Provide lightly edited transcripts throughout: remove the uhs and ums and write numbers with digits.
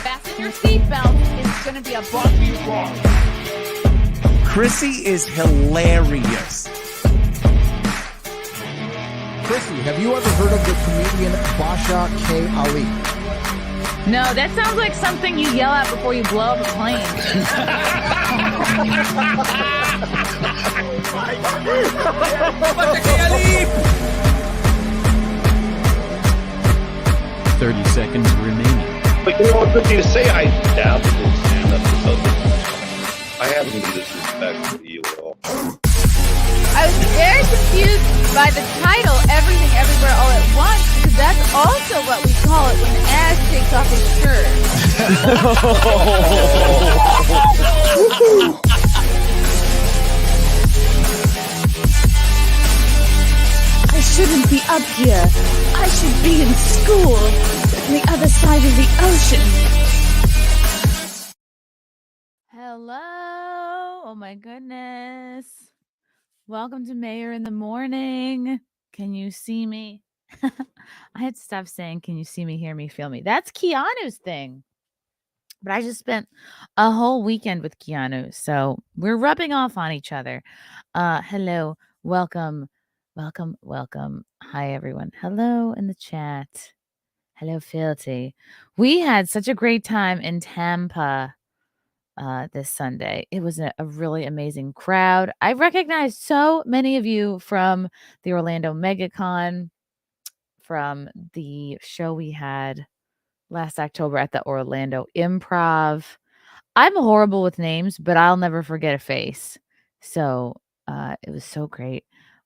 Fasten your seatbelt. It's going to be a bumpy ride. Chrissie is hilarious. Chrissie, have you ever heard of the comedian Basha K. Ali? No, that sounds like something you yell out before you blow up a plane. 30 seconds remaining. But you know what, good to say I dabbled in stand-up for something. I have no disrespect for you at all. I was very confused by the title, Everything Everywhere All at Once, because that's also what we call it when Ash takes off his shirt. I shouldn't be up here. I should be in school on the other side of the ocean. Hello. Oh my goodness. Welcome to Mayr in the Morning. Can you see me? I had to stop saying, can you see me, hear me, feel me? That's Keanu's thing. But I just spent a whole weekend with Keanu, so we're rubbing off on each other. Hello, welcome. Hi, everyone. Hello in the chat. Hello, Filthy. We had such a great time in Tampa this Sunday. It was a really amazing crowd. I recognized so many of you from the Orlando MegaCon, from the show we had last October at the Orlando Improv. I'm horrible with names, but I'll never forget a face. So it was so great.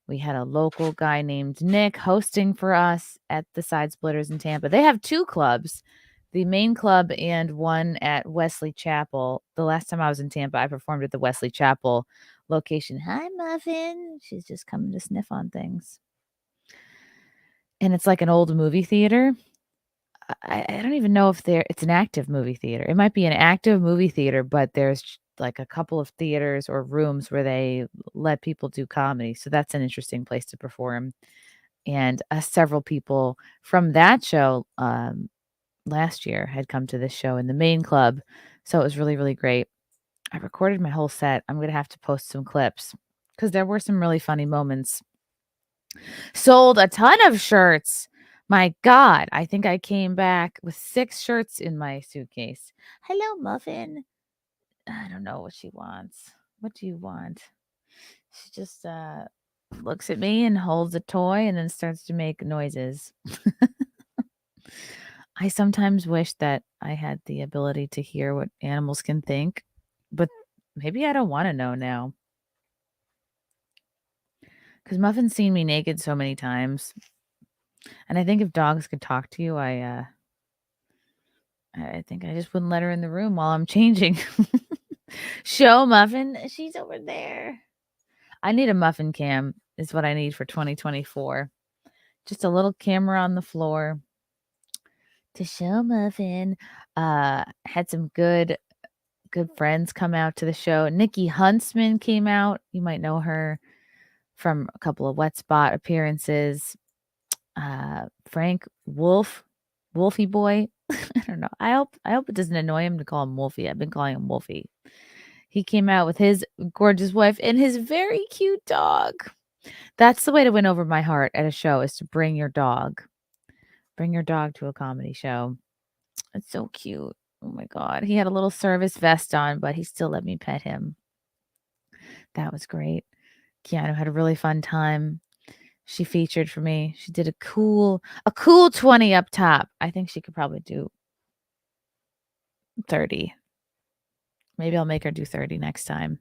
We had a local guy named Nick hosting for us at the Side Splitters in Tampa. They have two clubs, the main club and one at Wesley Chapel. The last time I was in Tampa, I performed at the Wesley Chapel location. Hi, Muffin. She's just coming to sniff on things. And it's like an old movie theater. I don't even know if it's an active movie theater. It might be an active movie theater, but there's like a couple of theaters or rooms where they let people do comedy. So that's an interesting place to perform. And several people from that show last year had come to this show in the main club. So it was really, really great. I recorded my whole set. I'm going to have to post some clips because there were some really funny moments. Sold a ton of shirts. My God, I think I came back with 6 shirts in my suitcase. Hello, Muffin. I don't know what she wants. What do you want? She just looks at me and holds a toy and then starts to make noises. I sometimes wish that I had the ability to hear what animals can think, but maybe I don't want to know now. Because Muffin's seen me naked so many times. And I think if dogs could talk to you, I think I just wouldn't let her in the room while I'm changing. Show Muffin. She's over there. I need a Muffin cam is what I need for 2024. Just a little camera on the floor to show Muffin. Had some good friends come out to the show. Nikki Huntsman came out. You might know her from a couple of Wet Spot appearances. Frank Wolfie boy. I don't know. I hope it doesn't annoy him to call him Wolfie. I've been calling him Wolfie. He came out with his gorgeous wife and his very cute dog. That's the way to win over my heart at a show, is to bring your dog. Bring your dog to a comedy show. It's so cute. Oh my God. He had a little service vest on, but he still let me pet him. That was great. Keanu had a really fun time. She featured for me. She did a cool 20 up top. I think she could probably do 30. Maybe I'll make her do 30 next time.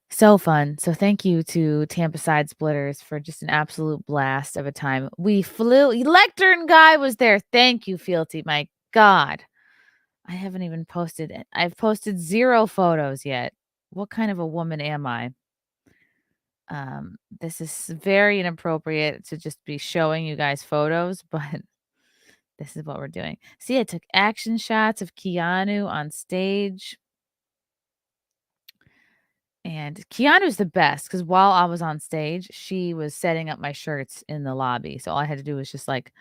So fun. So thank you to Tampa Side Splitters for just an absolute blast of a time. We flew. Lectern guy was there. Thank you, Fealty. My God. I haven't even posted it. I've posted 0 photos yet. What kind of a woman am I? This is very inappropriate to just be showing you guys photos, but this is what we're doing. See, I took action shots of Keanu on stage. And Keanu's the best because while I was on stage, she was setting up my shirts in the lobby. So all I had to do was just like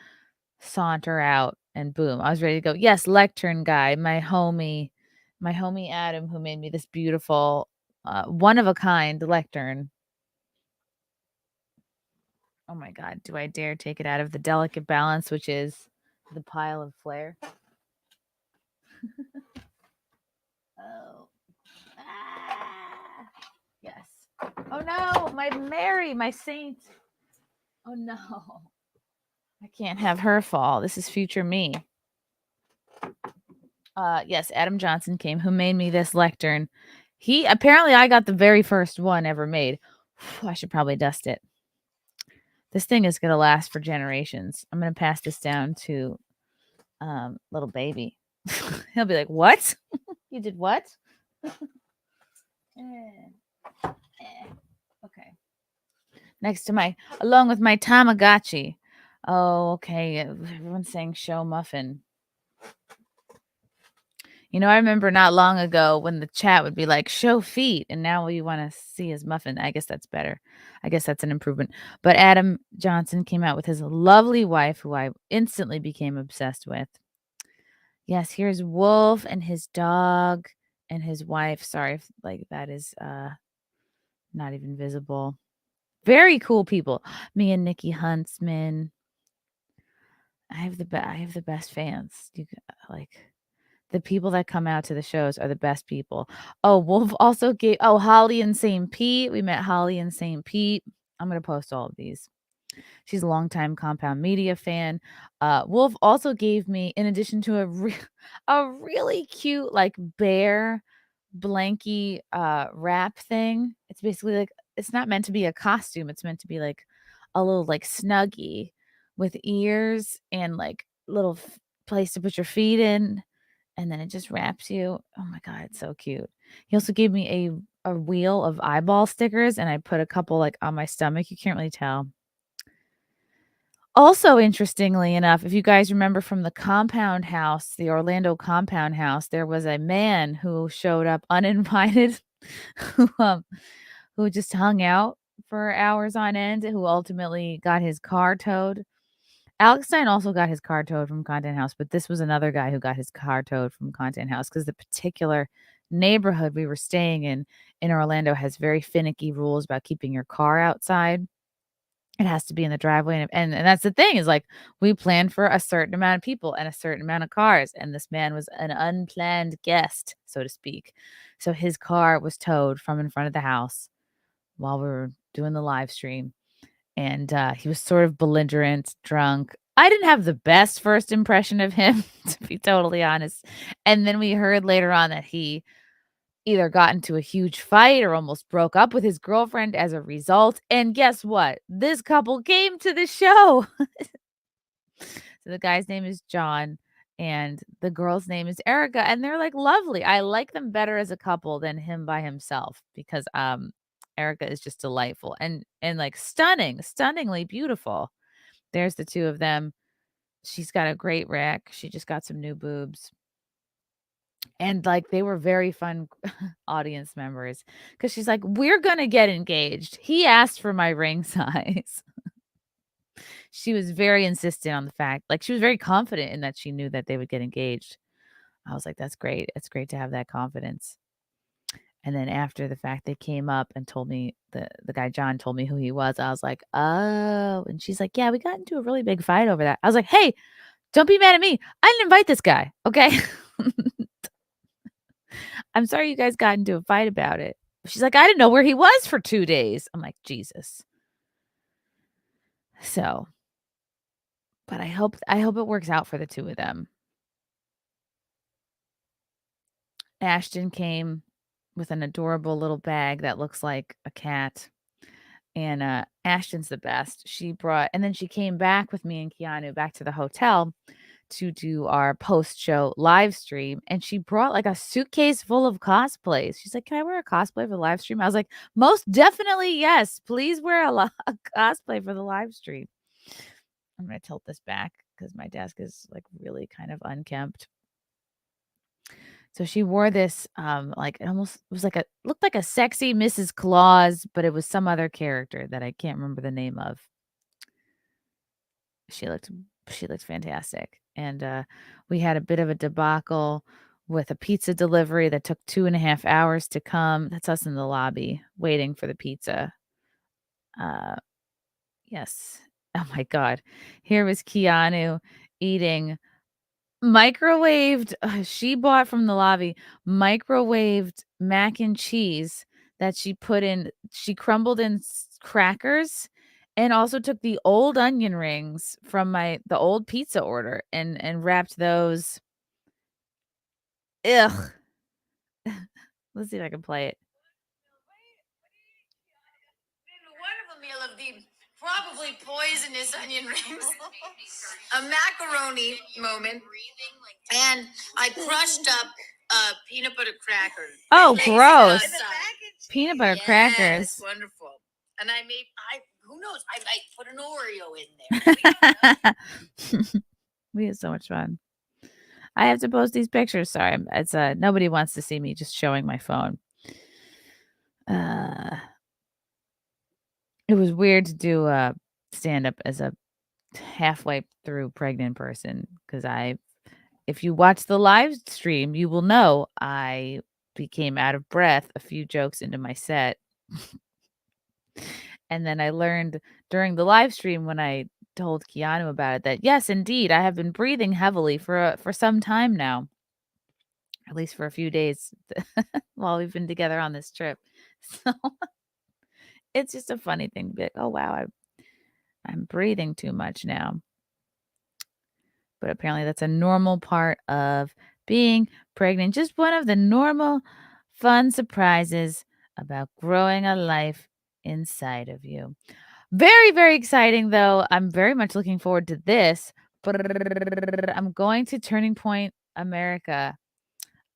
saunter out And boom, I was ready to go. Yes, lectern guy, my homie Adam, who made me this beautiful, one of a kind lectern. Oh my God, do I dare take it out of the delicate balance, which is the pile of flair? Oh. Ah. Yes. Oh no, my Mary, my saint. Oh no. I can't have her fall. This is future me. Yes, Adam Johnson came, who made me this lectern. Apparently I got the very first one ever made. I should probably dust it. This thing is going to last for generations. I'm going to pass this down to little baby. He'll be like, "What? You did what?" Okay. Next to along with my Tamagotchi. Oh, okay. Everyone's saying show muffin. You know, I remember not long ago when the chat would be like, show feet, and now all you want to see is muffin. I guess that's better. I guess that's an improvement. But Adam Johnson came out with his lovely wife, who I instantly became obsessed with. Yes, here's Wolf and his dog and his wife. Sorry if that is not even visible. Very cool people. Me and Nikki Huntsman. I have the best fans. The people that come out to the shows are the best people. Oh, Wolf also gave Holly and St. Pete. We met Holly and St. Pete. I'm going to post all of these. She's a longtime Compound Media fan. Wolf also gave me, in addition to a really cute bear blankie wrap thing. It's basically it's not meant to be a costume. It's meant to be like a little snuggie with ears and little place to put your feet in. And then it just wraps you. Oh my God, it's so cute. He also gave me a wheel of eyeball stickers, and I put a couple on my stomach. You can't really tell. Also, interestingly enough, if you guys remember from the compound house, the Orlando compound house, there was a man who showed up uninvited, who just hung out for hours on end, who ultimately got his car towed. Alex Stein also got his car towed from Content House, but this was another guy who got his car towed from Content House because the particular neighborhood we were staying in Orlando has very finicky rules about keeping your car outside. It has to be in the driveway, and that's the thing is we planned for a certain amount of people and a certain amount of cars, and this man was an unplanned guest, so to speak. So his car was towed from in front of the house while we were doing the live stream. And he was sort of belligerent, drunk. I didn't have the best first impression of him, to be totally honest. And then we heard later on that he either got into a huge fight or almost broke up with his girlfriend as a result. And guess what? This couple came to the show. So the guy's name is John and the girl's name is Erica. And they're lovely. I like them better as a couple than him by himself because Erica is just delightful and stunningly beautiful. There's the two of them. She's got a great rack. She just got some new boobs. And they were very fun audience members because she's like, we're going to get engaged. He asked for my ring size. She was very insistent on the fact, she was very confident in that she knew that they would get engaged. I was like, that's great. It's great to have that confidence. And then after the fact, they came up and told me, the guy John told me who he was. I was like, oh. And she's like, yeah, we got into a really big fight over that. I was like, hey, don't be mad at me. I didn't invite this guy. Okay. I'm sorry you guys got into a fight about it. She's like, I didn't know where he was for 2 days. I'm like, Jesus. So, but I hope it works out for the two of them. Ashton came with an adorable little bag that looks like a cat. And Ashton's the best. And then she came back with me and Keanu back to the hotel to do our post-show live stream. And she brought a suitcase full of cosplays. She's like, can I wear a cosplay for the live stream? I was like, most definitely, yes. Please wear a cosplay for the live stream. I'm going to tilt this back because my desk is really kind of unkempt. So she wore this, it looked like a sexy Mrs. Claus, but it was some other character that I can't remember the name of. She looked fantastic. and we had a bit of a debacle with a pizza delivery that took 2.5 hours to come. That's us in the lobby waiting for the pizza. Yes. Oh my God. Here was Keanu eating microwaved, she bought from the lobby microwaved mac and cheese that she crumbled in crackers and also took the old onion rings from the old pizza order and wrapped those. Ugh. Let's see if I can play it. Wonderful meal of the probably poisonous onion rings, a macaroni moment, and I crushed up peanut butter crackers. Oh, Placed it gross. aside. Peanut butter Yes, crackers. wonderful. And who knows? I might put an Oreo in there. We had so much fun. I have to post these pictures. Sorry, it's nobody wants to see me just showing my phone. It was weird to do stand up as a halfway through pregnant person because if you watch the live stream, you will know I became out of breath a few jokes into my set. And then I learned during the live stream when I told Keanu about it that yes, indeed, I have been breathing heavily for some time now, at least for a few days while we've been together on this trip. So it's just a funny thing. But, oh wow, I'm breathing too much now. But apparently that's a normal part of being pregnant. Just one of the normal fun surprises about growing a life inside of you. Very, very exciting, though. I'm very much looking forward to this. But I'm going to Turning Point America.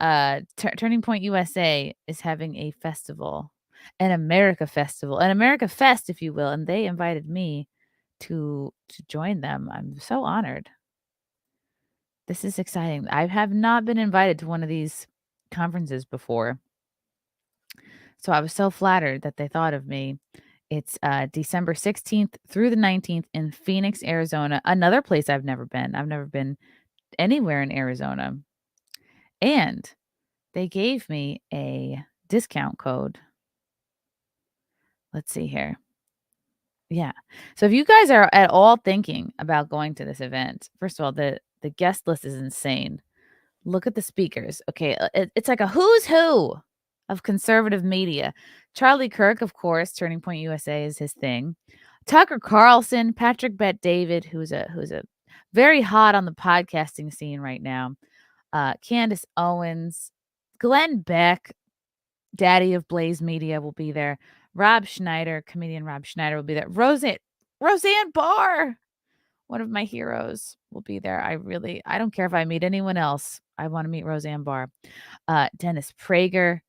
Turning Point USA is having a festival, an America Festival, an America Fest, if you will, and they invited me to join them. I'm so honored. This is exciting. I have not been invited to one of these conferences before. So I was so flattered that they thought of me. It's December 16th through the 19th in Phoenix, Arizona, another place I've never been. I've never been anywhere in Arizona. And they gave me a discount code. Let's see here. Yeah. So if you guys are at all thinking about going to this event, first of all, the guest list is insane. Look at the speakers. Okay, it's like a who's who of conservative media. Charlie Kirk, of course, Turning Point USA is his thing. Tucker Carlson, Patrick Bet-David, who's a very hot on the podcasting scene right now. Candace Owens, Glenn Beck, daddy of Blaze Media, will be there. Rob Schneider, comedian Rob Schneider, will be there. Roseanne Barr, one of my heroes, will be there. I don't care if I meet anyone else. I want to meet Roseanne Barr. Dennis Prager,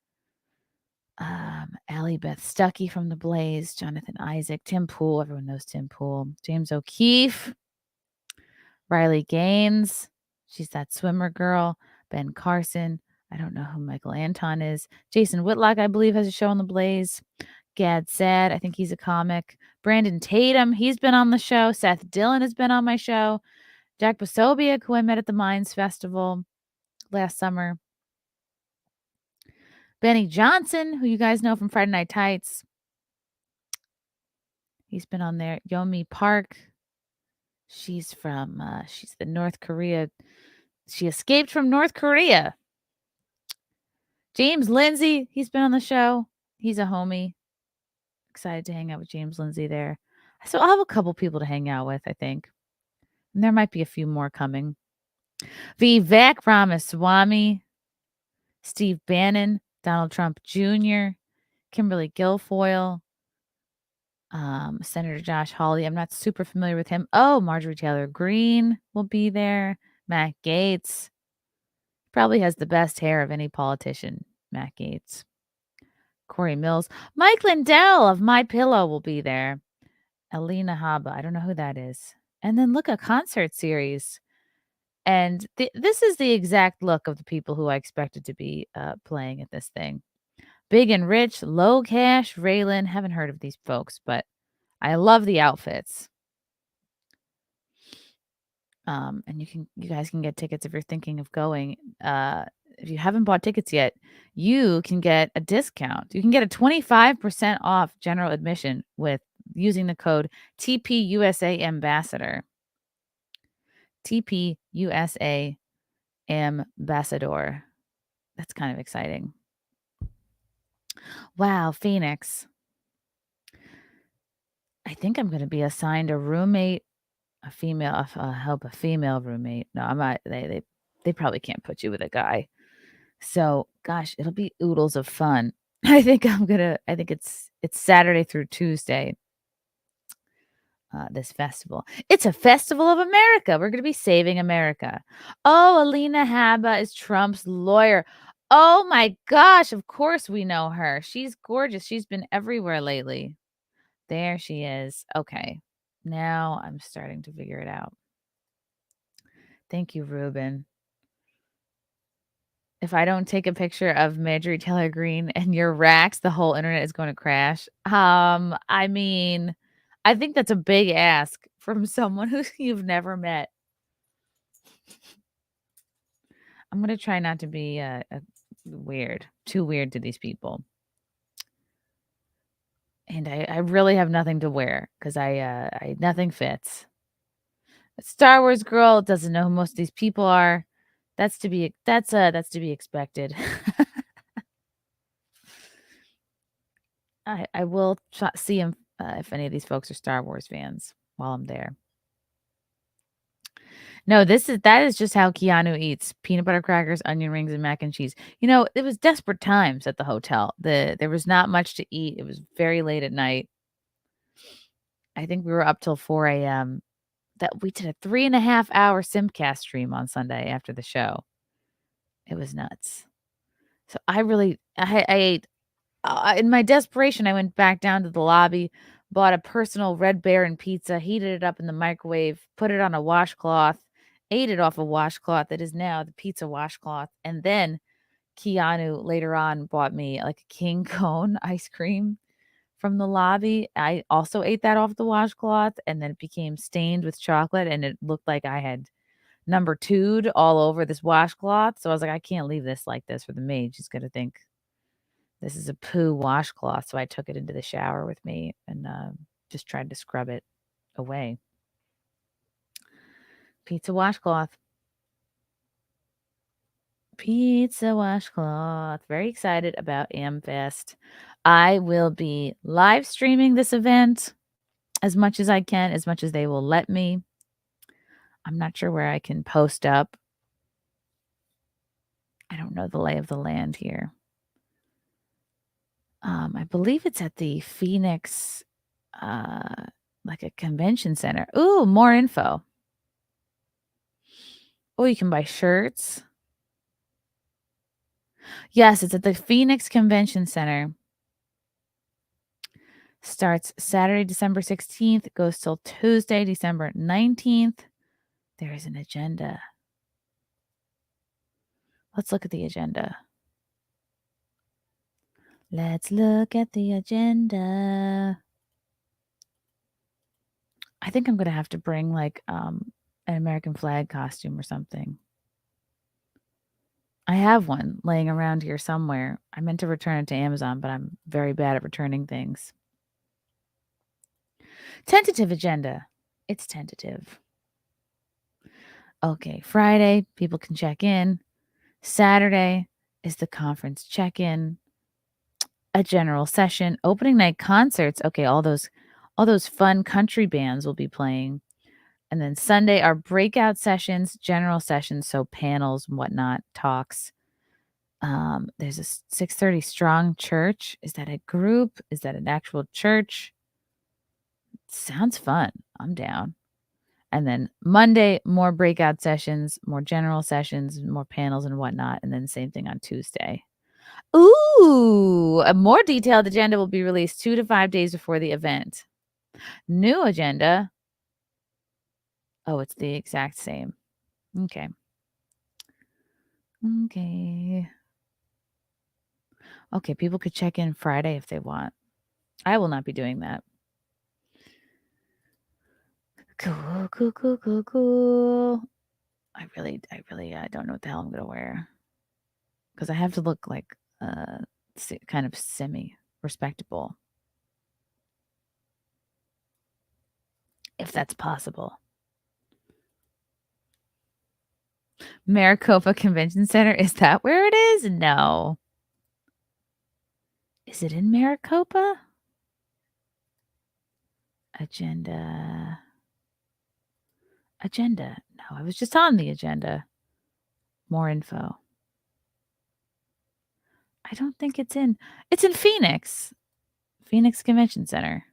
Allie Beth Stuckey from The Blaze, Jonathan Isaac, Tim Pool. Everyone knows Tim Pool. James O'Keefe, Riley Gaines. She's that swimmer girl. Ben Carson. I don't know who Michael Anton is. Jason Whitlock, I believe, has a show on The Blaze. Gad Sad, I think he's a comic. Brandon Tatum, he's been on the show. Seth Dillon has been on my show. Jack Posobiec, who I met at the Mines Festival last summer. Benny Johnson, who you guys know from Friday Night Tights. He's been on there. Yomi Park. She's the North Korea. She escaped from North Korea. James Lindsay, he's been on the show. He's a homie. Excited to hang out with James Lindsay there. So I'll have a couple people to hang out with, I think. And there might be a few more coming. Vivek Ramaswamy, Steve Bannon, Donald Trump Jr., Kimberly Guilfoyle, Senator Josh Hawley. I'm not super familiar with him. Oh, Marjorie Taylor Greene will be there. Matt Gaetz. Probably has the best hair of any politician, Matt Gaetz. Corey Mills. Mike Lindell of My Pillow will be there. Alina Habba. I don't know who that is. And then look, a concert series. And this is the exact look of the people who I expected to be playing at this thing. Big and Rich, Low Cash, Raylan. Haven't heard of these folks, but I love the outfits. And you guys can get tickets if you're thinking of going. If you haven't bought tickets yet, you can get a discount. You can get a 25% off general admission with using the code TPUSA Ambassador. TPUSA Ambassador. That's kind of exciting. Wow, Phoenix. I think I'm going to be assigned a roommate, a female, help a female roommate. No, I'm not. They probably can't put you with a guy. So, gosh, it'll be oodles of fun. I think it's Saturday through Tuesday. This festival. It's a festival of America. We're going to be saving America. Oh, Alina Habba is Trump's lawyer. Oh my gosh, of course we know her. She's gorgeous. She's been everywhere lately. There she is. Okay. Now I'm starting to figure it out. Thank you, Ruben. If I don't take a picture of Marjorie Taylor Greene and your racks, the whole internet is going to crash. I mean, I think that's a big ask from someone who you've never met. I'm going to try not to be weird, too weird to these people. And I really have nothing to wear because I nothing fits. A Star Wars girl doesn't know who most of these people are. That's to be expected. I will see if any of these folks are Star Wars fans while I'm there. No, that is just how Keanu eats: peanut butter crackers, onion rings, and mac and cheese. You know, it was desperate times at the hotel. There was not much to eat. It was very late at night. I think we were up till 4 a.m. That we did a 3.5-hour Simcast stream on Sunday after the show. It was nuts. So I ate. In my desperation, I went back down to the lobby, bought a personal Red Baron pizza, heated it up in the microwave, put it on a washcloth, ate it off a washcloth that is now the pizza washcloth. And then Keanu later on bought me like a king cone ice cream from the lobby. I also ate that off the washcloth, and then it became stained with chocolate, and it looked like I had number 2'd all over this washcloth. So I was like, I can't leave this like this for the maid. She's going to think this is a poo washcloth. So I took it into the shower with me and just tried to scrub it away. Pizza washcloth. Pizza washcloth. Very excited about AmFest. I will be live streaming this event as much as I can, as much as they will let me. I'm not sure where I can post up. I don't know the lay of the land here. I believe it's at the Phoenix, like a convention center. Ooh, more info. Oh, you can buy shirts. Yes, it's at the Phoenix Convention Center. Starts Saturday, December 16th, goes till Tuesday, December 19th. There is an agenda. Let's look at the agenda. Let's look at the agenda. I think I'm going to have to bring like an American flag costume or something. I have one laying around here somewhere. I meant to return it to Amazon, but I'm very bad at returning things. Tentative agenda. It's tentative. Okay, Friday, people can check in. Saturday is the conference check-in. A general session, opening night concerts. Okay, all those fun country bands will be playing. And then Sunday are breakout sessions, general sessions, so panels and whatnot, talks. There's a 6:30 strong church. Is that a group? Is that an actual church? Sounds fun. I'm down. And then Monday, more breakout sessions, more general sessions, more panels and whatnot. And then same thing on Tuesday. Ooh, a more detailed agenda will be released 2 to 5 days before the event. New agenda. Oh, it's the exact same. Okay. Okay, people could check in Friday if they want. I will not be doing that. Cool. I really don't know what the hell I'm gonna wear because I have to look like kind of semi-respectable, if that's possible. Maricopa Convention Center, is that where it is? No. Is it in Maricopa? Agenda. No, I was just on the agenda. More info. I don't think it's in Phoenix. Phoenix Convention Center.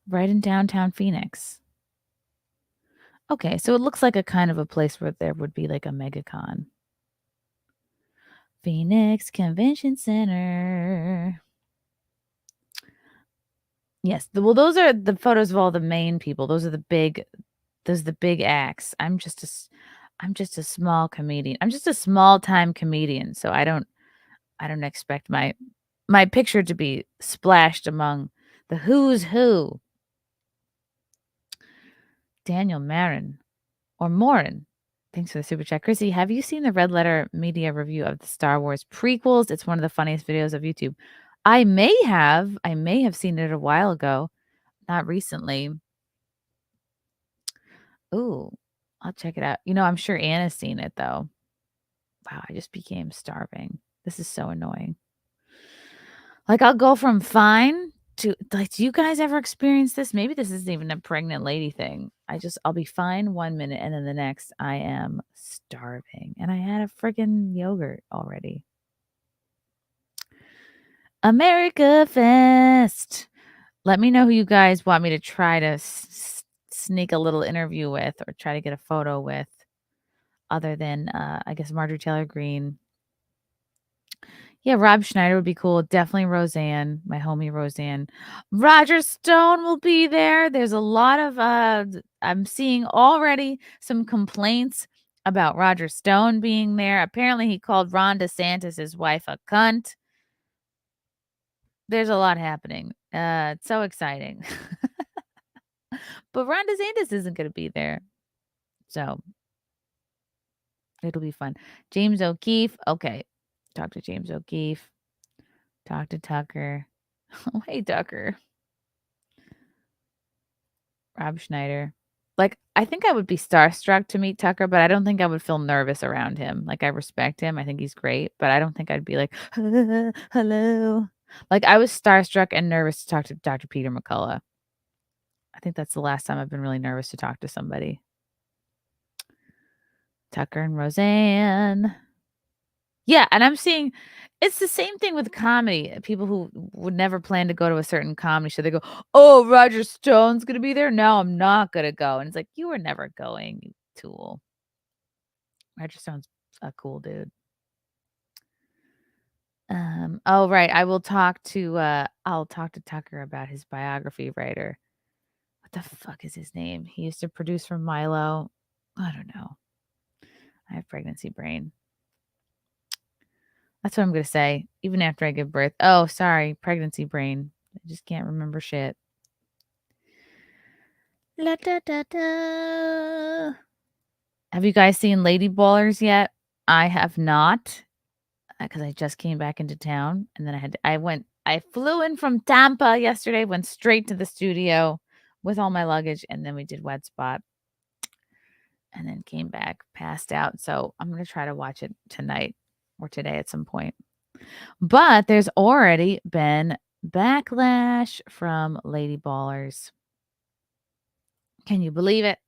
Right in downtown Phoenix. Okay, so it looks like a kind of a place where there would be like a MegaCon. Phoenix Convention Center. Yes, well, those are the photos of all the main people. Those are the big acts. I'm just a small comedian. I'm just a small time comedian, so I don't expect my picture to be splashed among the who's who. Daniel Marin or Morin. Thanks for the super chat. Chrissy, have you seen the Red Letter Media review of the Star Wars prequels? It's one of the funniest videos of YouTube. I may have seen it a while ago, not recently. Ooh, I'll check it out. I'm sure Anna's seen it though. Wow, I just became starving. This is so annoying. Like, I'll go from fine to like, do you guys ever experience this? Maybe this isn't even a pregnant lady thing. I'll be fine 1 minute and then the next I am starving. And I had a friggin' yogurt already. America Fest. Let me know who you guys want me to try to sneak a little interview with or try to get a photo with, other than, I guess, Marjorie Taylor Greene. Yeah, Rob Schneider would be cool. Definitely Roseanne, my homie Roseanne. Roger Stone will be there. There's a lot of I'm seeing already some complaints about Roger Stone being there. Apparently he called Ron DeSantis' wife a cunt. There's a lot happening. It's so exciting. But Ron DeSantis isn't going to be there. So it'll be fun. James O'Keefe. Okay. Talk to James O'Keefe. Talk to Tucker. Oh, hey, Tucker. Rob Schneider. Like, I think I would be starstruck to meet Tucker, but I don't think I would feel nervous around him. Like, I respect him. I think he's great, but I don't think I'd be like, hello. Like, I was starstruck and nervous to talk to Dr. Peter McCullough. I think that's the last time I've been really nervous to talk to somebody. Tucker and Roseanne. Yeah, and I'm seeing it's the same thing with comedy. People who would never plan to go to a certain comedy show, they go, "Oh, Roger Stone's gonna be there. No, I'm not gonna go." And it's like, you were never going, you tool. Roger Stone's a cool dude. Oh right, I'll talk to Tucker about his biography writer. What the fuck is his name? He used to produce for Milo. I don't know. I have pregnancy brain. That's what I'm going to say, even after I give birth. Oh, sorry, pregnancy brain. I just can't remember shit. La, da, da, da. Have you guys seen Lady Ballers yet? I have not, because I just came back into town, and then I flew in from Tampa yesterday, went straight to the studio with all my luggage, and then we did Wet Spot, and then came back, passed out. So I'm going to try to watch it tonight or today at some point. But there's already been backlash from Lady Ballers. Can you believe it?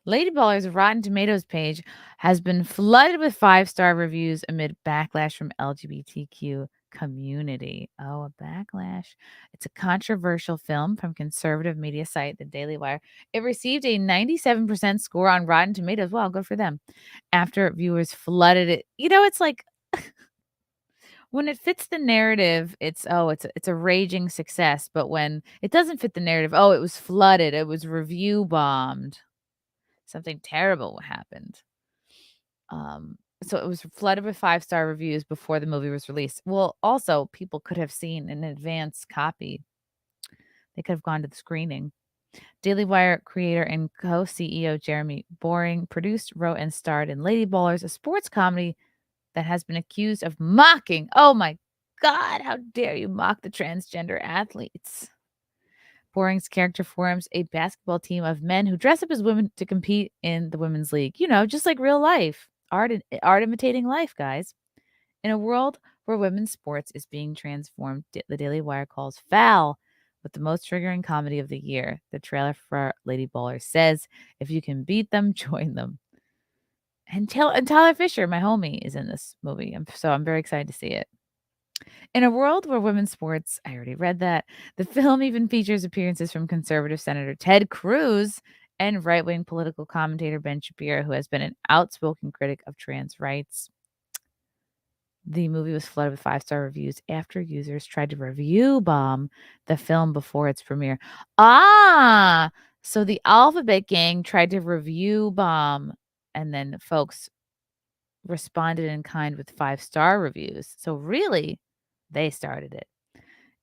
Lady Ballers' Rotten Tomatoes page has been flooded with 5-star reviews amid backlash from LGBTQ community. Oh, a backlash. It's a controversial film from conservative media site The Daily Wire. It received a 97% score on Rotten Tomatoes. Wow, good for them. After viewers flooded it. It's like when it fits the narrative, it's a raging success. But when it doesn't fit the narrative, it was flooded. It was review bombed. Something terrible happened. So it was flooded with 5-star reviews before the movie was released. Well, also people could have seen an advance copy. They could have gone to the screening. Daily Wire creator and co-CEO Jeremy Boring produced, wrote, and starred in Lady Ballers, a sports comedy that has been accused of mocking. Oh my God, how dare you mock the transgender athletes? Boring's character forms a basketball team of men who dress up as women to compete in the women's league. You know, just like real life. Art imitating life, guys. In a world where women's sports is being transformed, the Daily Wire calls foul with the most triggering comedy of the year. The trailer for Lady Baller says, if you can beat them, join them. And Tyler Fisher, my homie, is in this movie. So I'm very excited to see it. In a world where women's sports, I already read that, the film even features appearances from conservative Senator Ted Cruz and right-wing political commentator Ben Shapiro, who has been an outspoken critic of trans rights. The movie was flooded with 5-star reviews after users tried to review bomb the film before its premiere. So the Alphabet Gang tried to review bomb, and then folks responded in kind with 5-star reviews. So really, they started it.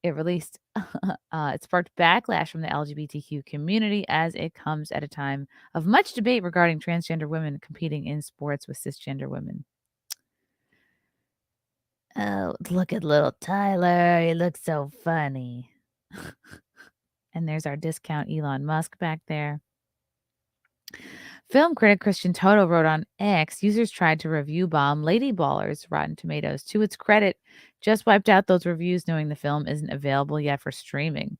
It released, it sparked backlash from the LGBTQ community as it comes at a time of much debate regarding transgender women competing in sports with cisgender women. Oh, look at little Tyler. He looks so funny. And there's our discount Elon Musk back there. Film critic Christian Toto wrote on X, users tried to review bomb Lady Ballers. Rotten Tomatoes, to its credit, just wiped out those reviews knowing the film isn't available yet for streaming.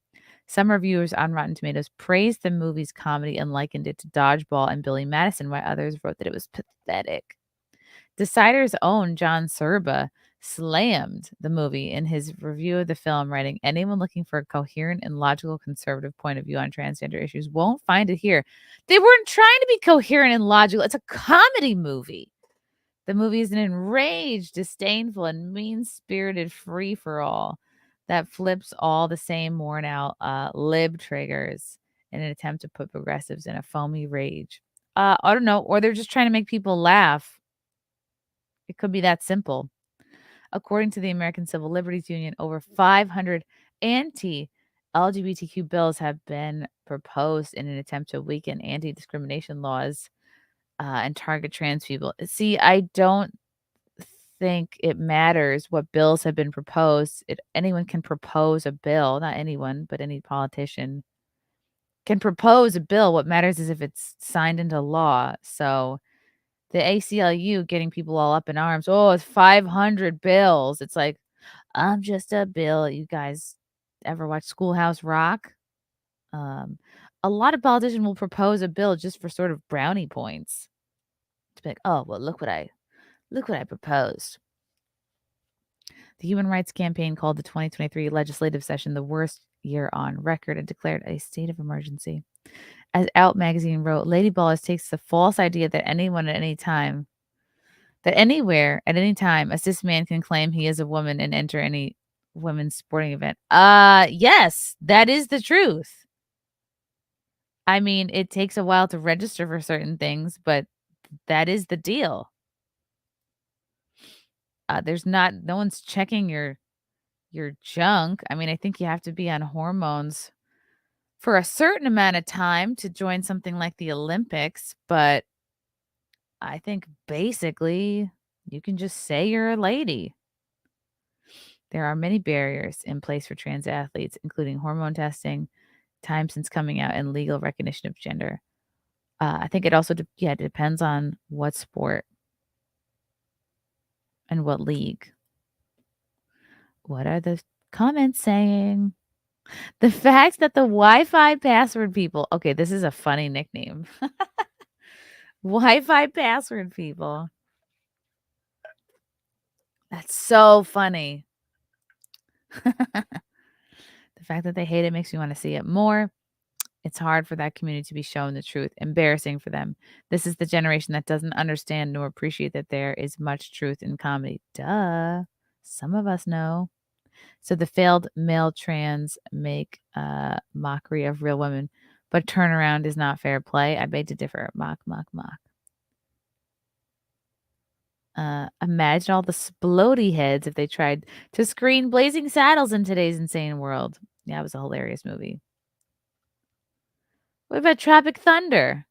Some reviewers on Rotten Tomatoes praised the movie's comedy and likened it to Dodgeball and Billy Madison, while others wrote that it was pathetic. Decider's own John Serba slammed the movie in his review of the film, writing, anyone looking for a coherent and logical conservative point of view on transgender issues won't find it here. They weren't trying to be coherent and logical. It's a comedy movie. The movie is an enraged, disdainful, and mean-spirited free-for-all that flips all the same worn-out lib triggers in an attempt to put progressives in a foamy rage. I don't know, or they're just trying to make people laugh. It could be that simple. According to the American Civil Liberties Union, over 500 anti-LGBTQ bills have been proposed in an attempt to weaken anti-discrimination laws and target trans people. See, I don't think it matters what bills have been proposed. Anyone can propose a bill, not anyone, but any politician can propose a bill. What matters is if it's signed into law. So the ACLU getting people all up in arms. Oh, it's 500 bills. It's like, I'm just a bill. You guys ever watch Schoolhouse Rock? A lot of politicians will propose a bill just for sort of brownie points. To be like, oh, well, look what I proposed. The Human Rights Campaign called the 2023 legislative session the worst year on record and declared a state of emergency. As Out magazine wrote, Lady Ballers takes the false idea that anyone at any time, that anywhere at any time, a cis man can claim he is a woman and enter any women's sporting event. Yes, that is the truth. I mean, it takes a while to register for certain things, but that is the deal. No one's checking your junk. I mean, I think you have to be on hormones for a certain amount of time to join something like the Olympics, but I think basically you can just say you're a lady. There are many barriers in place for trans athletes, including hormone testing, time since coming out, and legal recognition of gender. I think it also depends on what sport and what league. What are the comments saying? The fact that the Wi-Fi password people. Okay, this is a funny nickname. Wi-Fi password people. That's so funny. The fact that they hate it makes me want to see it more. It's hard for that community to be shown the truth. Embarrassing for them. This is the generation that doesn't understand nor appreciate that there is much truth in comedy. Duh. Some of us know. So the failed male trans make mockery of real women, but turnaround is not fair play. I beg to differ. Mock. Imagine all the splody heads if they tried to screen Blazing Saddles in today's insane world. Yeah, it was a hilarious movie. What about Tropic Thunder?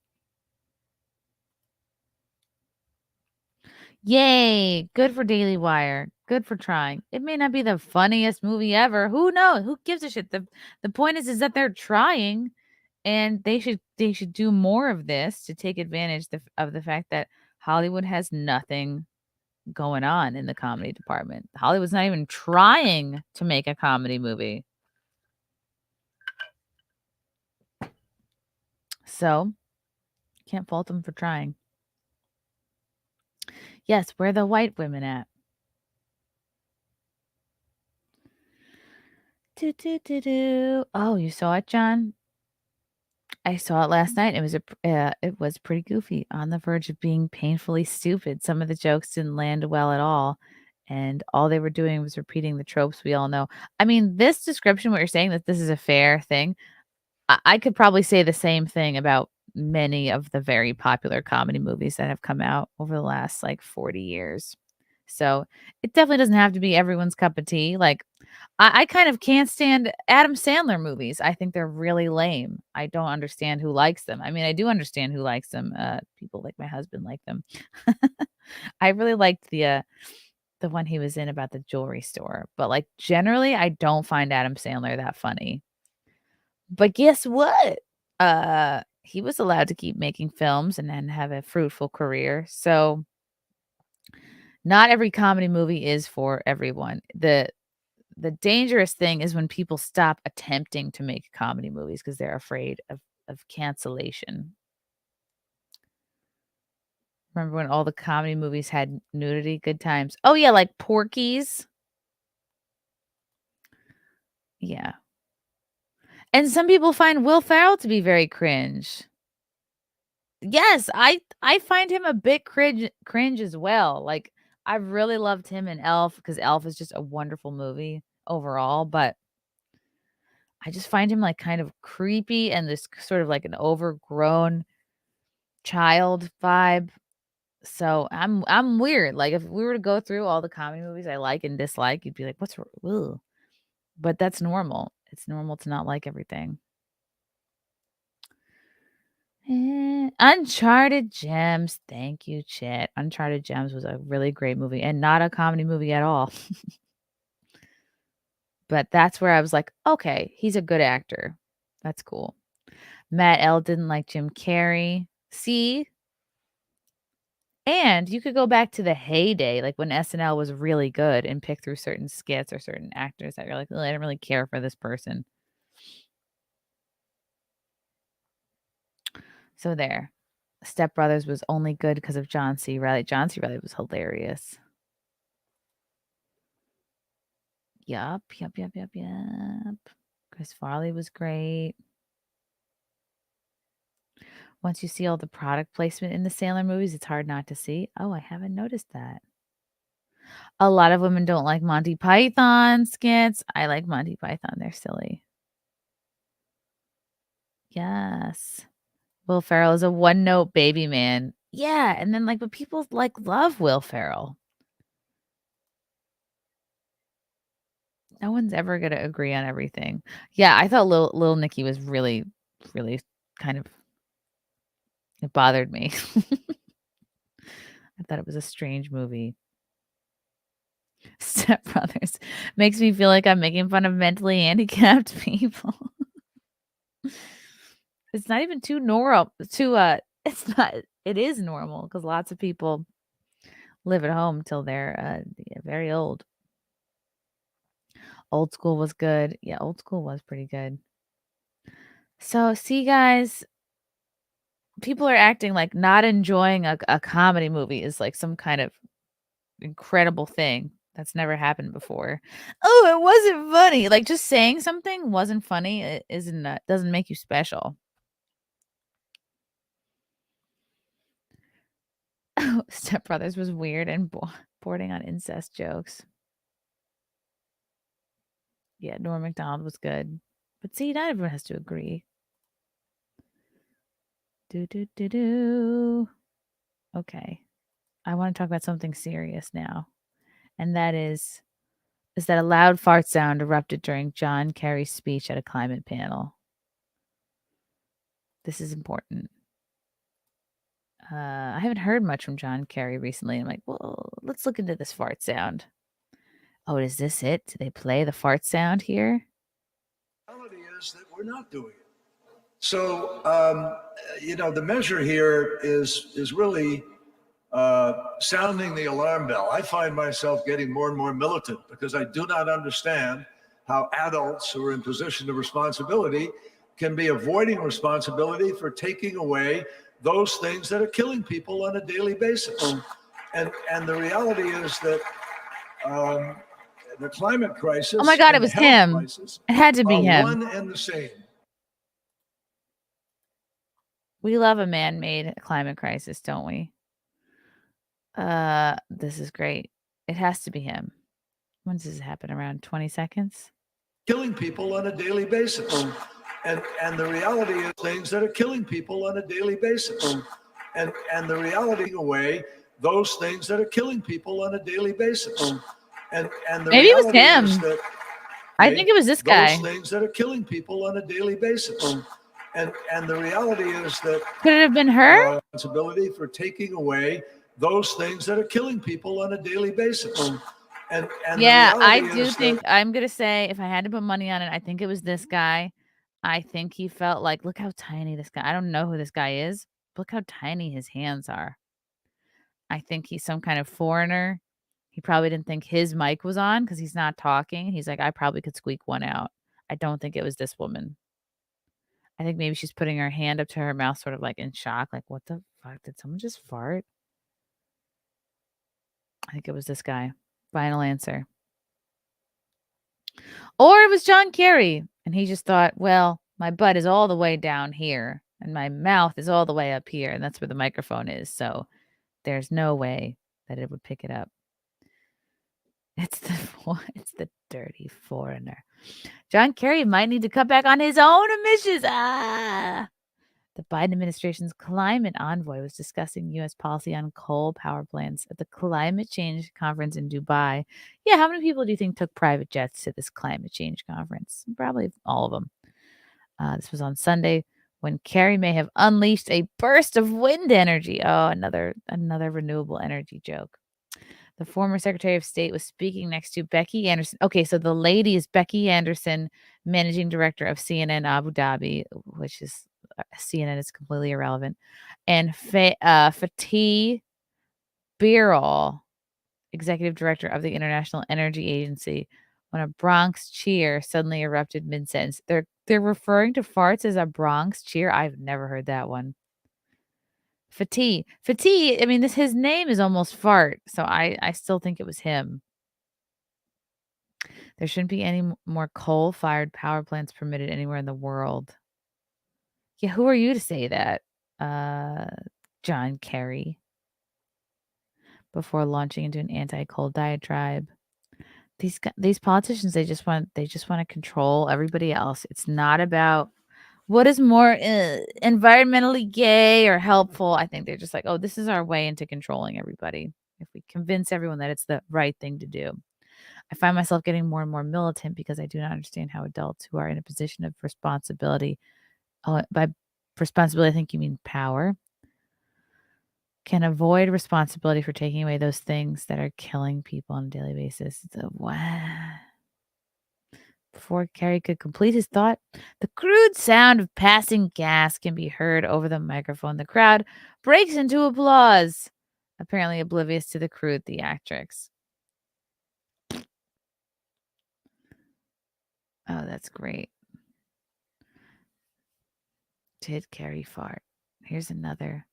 Yay! Good for Daily Wire. Good for trying. It may not be the funniest movie ever. Who knows? Who gives a shit? The point is that they're trying, and they should do more of this to take advantage of the fact that Hollywood has nothing going on in the comedy department. Hollywood's not even trying to make a comedy movie. So, can't fault them for trying. Yes, where are the white women at? Oh, you saw it, John? I saw it last night. It was pretty goofy, on the verge of being painfully stupid. Some of the jokes didn't land well at all, and all they were doing was repeating the tropes we all know. I mean, this description, what you're saying, that this is a fair thing, I could probably say the same thing about many of the very popular comedy movies that have come out over the last, like, 40 years. So, it definitely doesn't have to be everyone's cup of tea. Like, I kind of can't stand Adam Sandler movies. I think they're really lame. I don't understand who likes them. I mean, I do understand who likes them. People like my husband like them. I really liked the one he was in about the jewelry store, but, like, generally, I don't find Adam Sandler that funny. But guess what? He was allowed to keep making films and then have a fruitful career. So, not every comedy movie is for everyone. The dangerous thing is when people stop attempting to make comedy movies because they're afraid of cancellation. Remember when all the comedy movies had nudity? Good times. Oh, yeah, like Porky's. Yeah. And some people find Will Ferrell to be very cringe. Yes, I find him a bit cringe as well. Like, I've really loved him in Elf because Elf is just a wonderful movie overall, but I just find him, like, kind of creepy and this sort of like an overgrown child vibe. So I'm weird. Like, if we were to go through all the comedy movies I like and dislike, you'd be like, "What's ugh." But that's normal. It's normal to not like everything. Uncharted Gems. Thank you, Chet. Uncharted Gems was a really great movie and not a comedy movie at all. But that's where I was like, "Okay, he's a good actor. That's cool." Matt L. didn't like Jim Carrey. See? And you could go back to the heyday, like when SNL was really good, and pick through certain skits or certain actors that you're like, "Oh, I didn't really care for this person." So there. Step Brothers was only good because of John C. Reilly. John C. Reilly was hilarious. Yup. Chris Farley was great. Once you see all the product placement in the Sandler movies, it's hard not to see. Oh, I haven't noticed that. A lot of women don't like Monty Python skits. I like Monty Python. They're silly. Yes. Will Ferrell is a one-note baby man. Yeah, and then, like, but people, like, love Will Ferrell. No one's ever gonna agree on everything. Yeah, I thought Lil Nicky was really, really kind of, it bothered me. I thought it was a strange movie. Step Brothers makes me feel like I'm making fun of mentally handicapped people. It's not even too normal it's not, it is normal because lots of people live at home till they're very old. Old School was good. Yeah, Old School was pretty good. So, see, guys, people are acting like not enjoying a comedy movie is like some kind of incredible thing that's never happened before. Oh, it wasn't funny. Like, just saying something wasn't funny doesn't make you special. Step Brothers was weird and bordering on incest jokes. Yeah, Norm Macdonald was good. But see, not everyone has to agree. Okay. I want to talk about something serious now. And that is that a loud fart sound erupted during John Kerry's speech at a climate panel. This is important. I haven't heard much from John Kerry recently. I'm like, well, let's look into this fart sound. Oh, is this it? Do they play the fart sound here? The reality is that we're not doing it. So, the measure here is really sounding the alarm bell. I find myself getting more and more militant because I do not understand how adults who are in position of responsibility can be avoiding responsibility for taking away those things that are killing people on a daily basis. And the reality is that the climate crisis. Oh my God, and it was the health him. crisis It had to be are him. one and the same. We love a man-made climate crisis, don't we? This is great. It has to be him. When does this happen? Around 20 seconds? Killing people on a daily basis. And the reality is things that are killing people on a daily basis. And the reality away those things that are killing people on a daily basis. And the Maybe it was reality is him. that I think it was this guy. those things that are killing people on a daily basis. And the reality is that Could it have been her? responsibility for taking away those things that are killing people on a daily basis. And Yeah, the I reality do is think that I'm gonna say if I had to put money on it, I think it was this guy. I think he felt like, look how tiny this guy. I don't know who this guy is. But look how tiny his hands are. I think he's some kind of foreigner. He probably didn't think his mic was on because he's not talking. He's like, I probably could squeak one out. I don't think it was this woman. I think maybe she's putting her hand up to her mouth, sort of like in shock, like, what the fuck? Did someone just fart? I think it was this guy. Final answer. Or it was John Kerry. And he just thought, well, my butt is all the way down here and my mouth is all the way up here. And that's where the microphone is. So there's no way that it would pick it up. It's the dirty foreigner. John Kerry might need to cut back on his own emissions. The Biden administration's climate envoy was discussing U.S. policy on coal power plants at the climate change conference in Dubai. Yeah, how many people do you think took private jets to this climate change conference? Probably all of them. This was on Sunday when Kerry may have unleashed a burst of wind energy. Oh, another renewable energy joke. The former Secretary of State was speaking next to Becky Anderson. Okay, so the lady is Becky Anderson, managing director of CNN Abu Dhabi, which is CNN is completely irrelevant, and Fatih Birol, executive director of the International Energy Agency, when a Bronx cheer suddenly erupted mid-sentence. They're referring to farts as a Bronx cheer. I've never heard that one. Fatih. I mean, his name is almost fart, so I still think it was him. There shouldn't be any more coal-fired power plants permitted anywhere in the world. Yeah, who are you to say that? John Kerry. Before launching into an anti-coal diatribe. These politicians, they just want to control everybody else. It's not about what is more environmentally gay or helpful. I think they're just like, oh, this is our way into controlling everybody. If we convince everyone that it's the right thing to do. I find myself getting more and more militant because I do not understand how adults who are in a position of responsibility, by responsibility, I think you mean power, can avoid responsibility for taking away those things that are killing people on a daily basis. So, wow. Before Kerry could complete his thought, the crude sound of passing gas can be heard over the microphone. The crowd breaks into applause, apparently oblivious to the crude theatrics. Oh, that's great. Did Kerry fart? Here's another.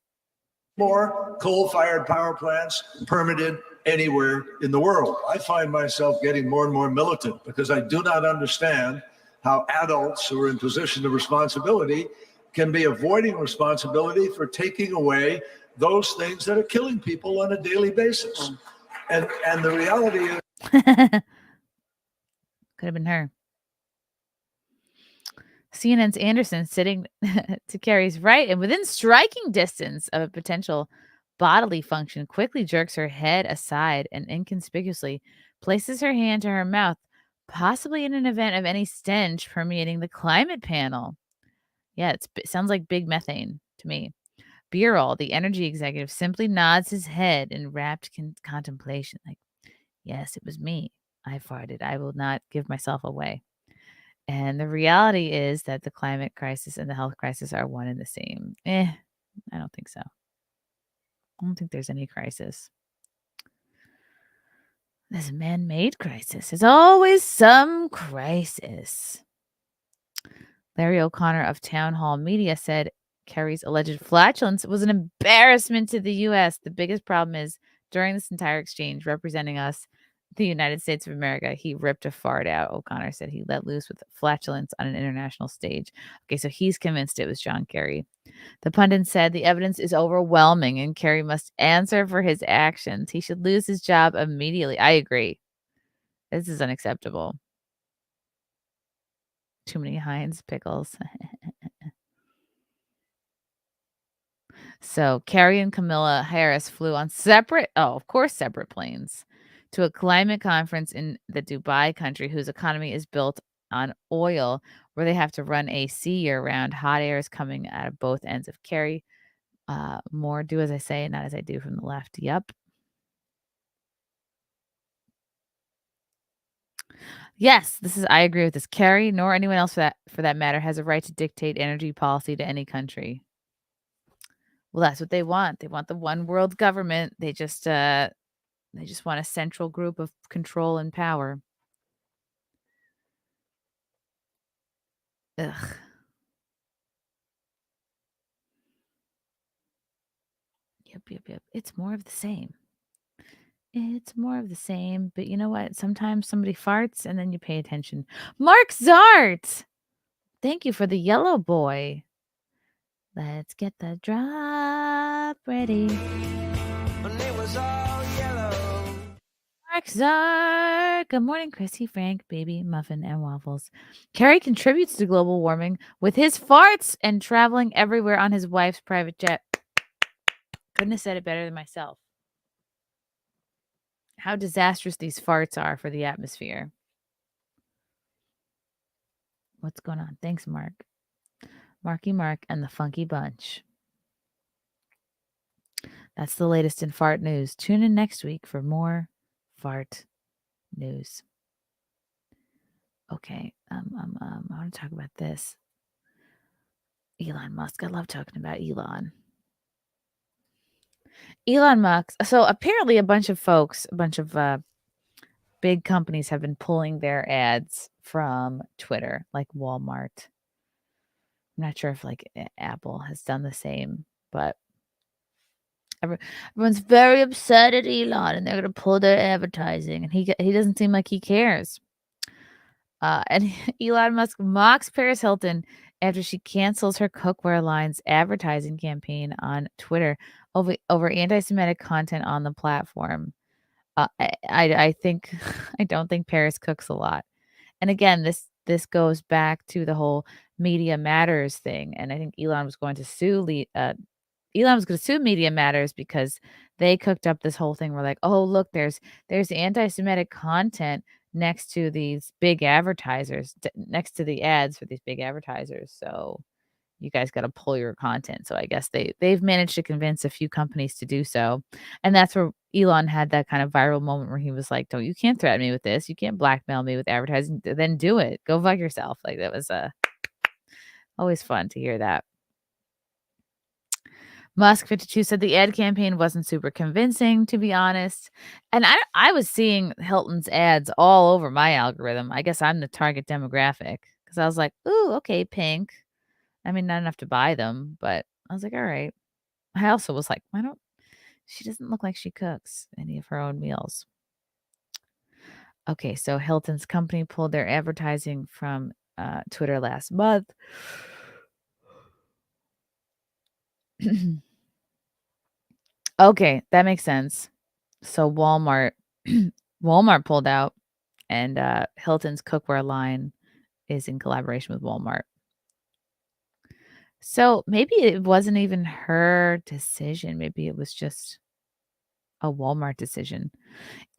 more coal-fired power plants permitted anywhere in the world. I find myself getting more and more militant because I do not understand how adults who are in position of responsibility can be avoiding responsibility for taking away those things that are killing people on a daily basis. And the reality is could have been her. CNN's Anderson sitting to Kerry's right and within striking distance of a potential bodily function quickly jerks her head aside and inconspicuously places her hand to her mouth, possibly in an event of any stench permeating the climate panel. Yeah, it sounds like big methane to me. Birol, the energy executive, simply nods his head in rapt contemplation, like, yes, it was me. I farted. I will not give myself away. And the reality is that the climate crisis and the health crisis are one and the same. I don't think so. I don't think there's any crisis. There's a man-made crisis. There's always some crisis. Larry O'Connor of Town Hall Media said Kerry's alleged flatulence was an embarrassment to the U.S. The biggest problem is during this entire exchange, representing us, the United States of America, he ripped a fart out. O'Connor said he let loose with flatulence on an international stage. Okay, so he's convinced it was John Kerry. The pundit said the evidence is overwhelming and Kerry must answer for his actions. He should lose his job immediately. I agree. This is unacceptable. Too many Heinz pickles. So Kerry and Camilla Harris flew on separate planes to a climate conference in the Dubai country whose economy is built on oil, where they have to run AC year-round. Hot air is coming out of both ends of Kerry. More do as I say, not as I do from the left. Yep. Yes, I agree with this. Kerry, nor anyone else for that matter, has a right to dictate energy policy to any country. Well, that's what they want. They want the one world government. They just want a central group of control and power. Ugh. Yep. It's more of the same. It's more of the same. But you know what? Sometimes somebody farts and then you pay attention. Mark Zart! Thank you for the yellow boy. Let's get the drop ready. Mark Zart. Good morning, Chrissy, Frank, Baby, Muffin, and Waffles. Kerry contributes to global warming with his farts and traveling everywhere on his wife's private jet. Couldn't have said it better than myself. How disastrous these farts are for the atmosphere. What's going on? Thanks, Mark. Marky Mark and the Funky Bunch. That's the latest in fart news. Tune in next week for more fart news. Okay, I want to talk about this. Elon Musk. I love talking about Elon. Elon Musk. So apparently a bunch of big companies have been pulling their ads from Twitter, like Walmart. I'm not sure if like Apple has done the same, but everyone's very upset at Elon and they're going to pull their advertising, and he doesn't seem like he cares. And Elon Musk mocks Paris Hilton after she cancels her cookware line's advertising campaign on Twitter over anti-Semitic content on the platform. I think I don't think Paris cooks a lot. And again, this goes back to the whole Media Matters thing. And I think Elon was going to sue Media Matters because they cooked up this whole thing where like, oh, look, there's anti-Semitic content next to these big advertisers, next to the ads for these big advertisers. So you guys got to pull your content. So I guess they've managed to convince a few companies to do so. And that's where Elon had that kind of viral moment where he was like, you can't threaten me with this. You can't blackmail me with advertising. Then do it. Go fuck yourself. Like that was always fun to hear that. Musk 52 said the ad campaign wasn't super convincing, to be honest. And I was seeing Hilton's ads all over my algorithm. I guess I'm the target demographic because I was like, ooh, okay, pink. I mean, not enough to buy them, but I was like, all right. I also was like, she doesn't look like she cooks any of her own meals. Okay, so Hilton's company pulled their advertising from Twitter last month. Okay, that makes sense. So Walmart pulled out, and Hilton's cookware line is in collaboration with Walmart. So maybe it wasn't even her decision. Maybe it was just a Walmart decision.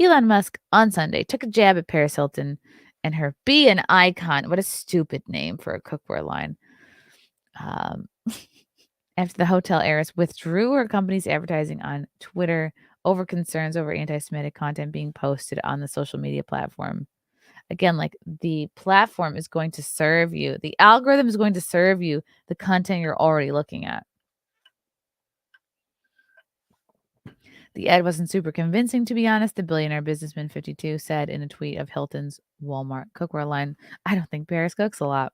Elon Musk on Sunday took a jab at Paris Hilton and her Be an Icon. What a stupid name for a cookware line. After the hotel heiress withdrew her company's advertising on Twitter over concerns over anti-Semitic content being posted on the social media platform. Again, like the platform is going to serve you. The algorithm is going to serve you the content you're already looking at. The ad wasn't super convincing, to be honest, the billionaire businessman 52 said in a tweet of Hilton's Walmart cookware line. I don't think Paris cooks a lot.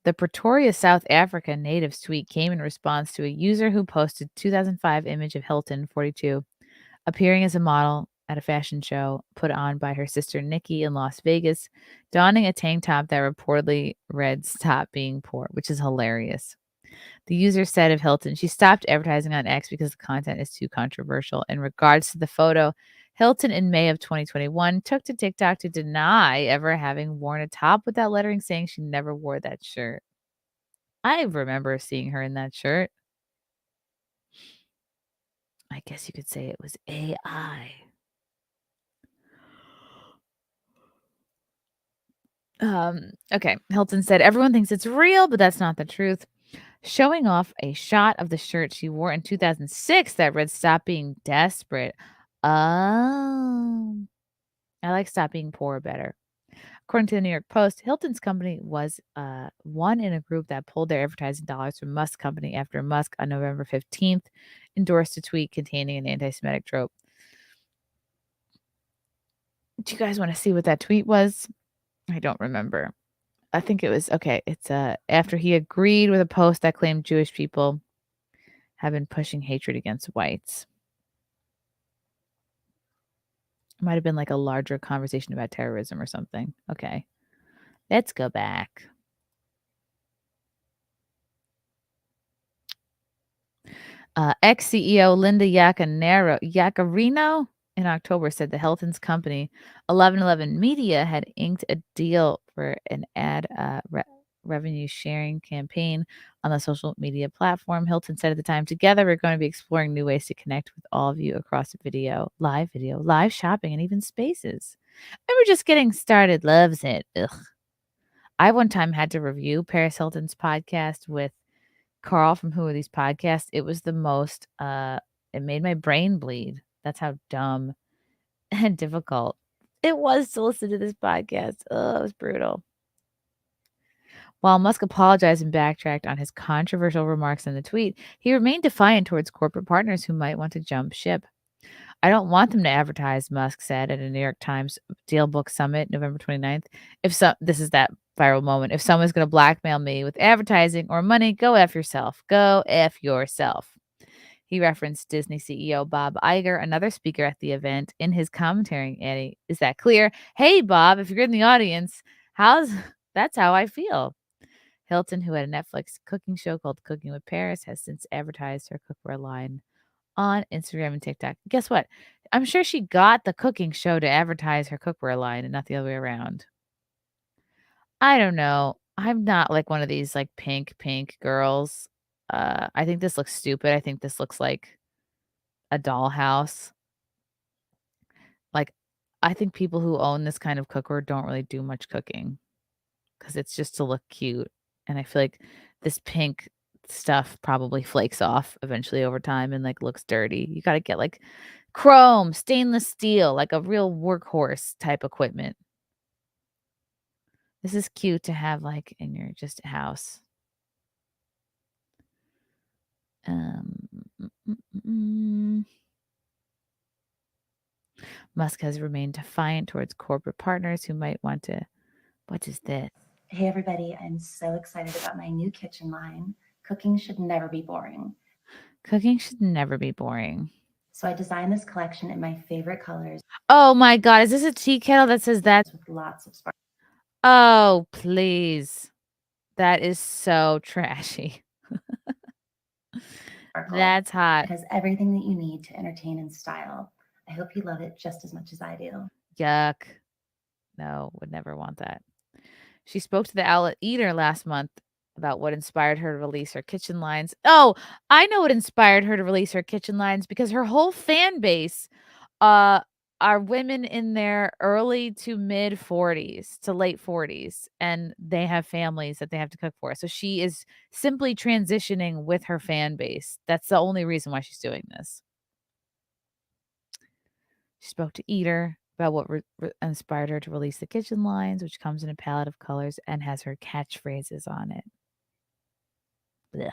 The Pretoria, South Africa native's tweet came in response to a user who posted 2005 image of Hilton 42 appearing as a model at a fashion show put on by her sister Nikki in Las Vegas, donning a tank top that reportedly read "Stop being poor," which is hilarious. The user said of Hilton, she stopped advertising on X because the content is too controversial. In regards to the photo, Hilton in May of 2021 took to TikTok to deny ever having worn a top with that lettering, saying she never wore that shirt. I remember seeing her in that shirt. I guess you could say it was AI. Okay. Hilton said, everyone thinks it's real, but that's not the truth. Showing off a shot of the shirt she wore in 2006 that read "Stop being desperate." Oh, I like "Stop being poor" better. According to the New York Post, Hilton's company was one in a group that pulled their advertising dollars from Musk company after Musk on November 15th endorsed a tweet containing an anti-Semitic trope. Do you guys want to see what that tweet was? I don't remember. I think it was okay. It's after he agreed with a post that claimed Jewish people have been pushing hatred against whites. It might have been like a larger conversation about terrorism or something. Okay. Let's go back. Ex-CEO Linda Yaccarino in October said the Hilton's company, 1111 Media, had inked a deal for an ad revenue sharing campaign on the social media platform. Hilton said at the time, together we're going to be exploring new ways to connect with all of you across video, live shopping, and even spaces. And we're just getting started. Loves it. Ugh. I one time had to review Paris Hilton's podcast with Carl from Who Are These Podcasts. It was the most, it made my brain bleed. That's how dumb and difficult it was to listen to this podcast. Oh, it was brutal. While Musk apologized and backtracked on his controversial remarks in the tweet, he remained defiant towards corporate partners who might want to jump ship. I don't want them to advertise, Musk said at a New York Times Deal Book Summit, November 29th. This is that viral moment. If someone's going to blackmail me with advertising or money, go F yourself. Go F yourself. He referenced Disney CEO Bob Iger, another speaker at the event, in his commentary, adding, "Is that clear? Hey, Bob, if you're in the audience, that's how I feel." Hilton, who had a Netflix cooking show called Cooking with Paris, has since advertised her cookware line on Instagram and TikTok. Guess what? I'm sure she got the cooking show to advertise her cookware line and not the other way around. I don't know. I'm not like one of these like pink girls. I think this looks stupid. I think this looks like a dollhouse. Like, I think people who own this kind of cookware don't really do much cooking because it's just to look cute. And I feel like this pink stuff probably flakes off eventually over time and like looks dirty. You got to get like chrome, stainless steel, like a real workhorse type equipment. This is cute to have like in your just house. Musk has remained defiant towards corporate partners who might want to. What is this? Hey everybody, I'm so excited about my new kitchen line. Cooking should never be boring. Cooking should never be boring. So I designed this collection in my favorite colors. Oh my God, is this a tea kettle that says that? With lots of sparkle. Oh, please. That is so trashy. That's hot. It has everything that you need to entertain and style. I hope you love it just as much as I do. Yuck. No, would never want that. She spoke to the outlet Eater last month about what inspired her to release her kitchen lines. Oh, I know what inspired her to release her kitchen lines because her whole fan base are women in their early to mid 40s to late 40s, and they have families that they have to cook for. So she is simply transitioning with her fan base. That's the only reason why she's doing this. She spoke to Eater about what inspired her to release the kitchen lines, which comes in a palette of colors and has her catchphrases on it. Blech.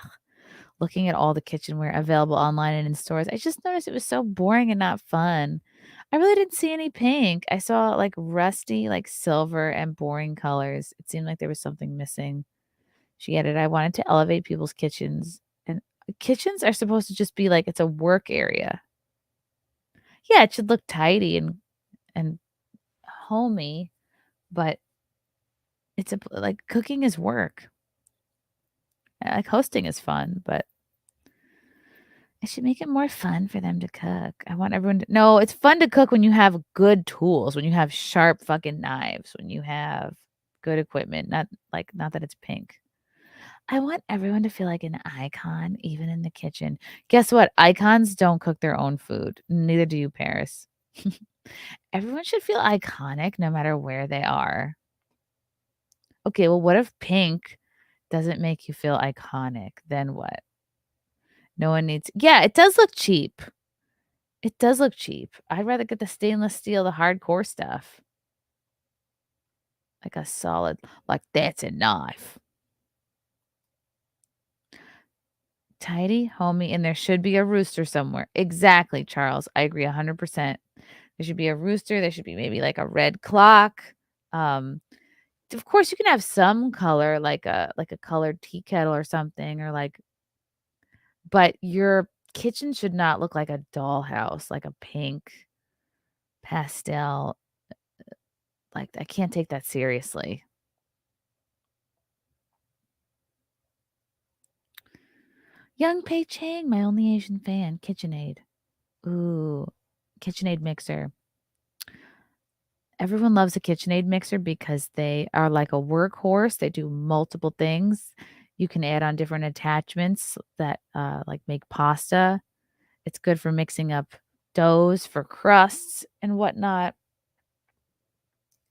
Looking at all the kitchenware available online and in stores, I just noticed it was so boring and not fun. I really didn't see any pink. I saw like rusty, like silver and boring colors. It seemed like there was something missing. She added, I wanted to elevate people's kitchens. And kitchens are supposed to just be like it's a work area. Yeah, it should look tidy and homey, but it's like cooking is work. Like hosting is fun, but I should make it more fun for them to cook. I want everyone to no, it's fun to cook when you have good tools, when you have sharp fucking knives, when you have good equipment, not that it's pink. I want everyone to feel like an icon, even in the kitchen. Guess what? Icons don't cook their own food. Neither do you, Paris. Everyone should feel iconic no matter where they are. Okay, well, what if pink doesn't make you feel iconic? Then what? No one needs. Yeah, it does look cheap. It does look cheap. I'd rather get the stainless steel, the hardcore stuff. Like a solid, like that's a knife. Tidy, homey, and there should be a rooster somewhere. Exactly, Charles. I agree 100%. There should be a rooster. There should be maybe like a red clock. Of course, you can have some color, like a colored tea kettle or something, or like. But your kitchen should not look like a dollhouse, like a pink pastel. Like, I can't take that seriously. Young Pei Chang, my only Asian fan. KitchenAid. Ooh, KitchenAid mixer. Everyone loves a KitchenAid mixer because they are like a workhorse. They do multiple things. You can add on different attachments that like make pasta. It's good for mixing up doughs for crusts and whatnot.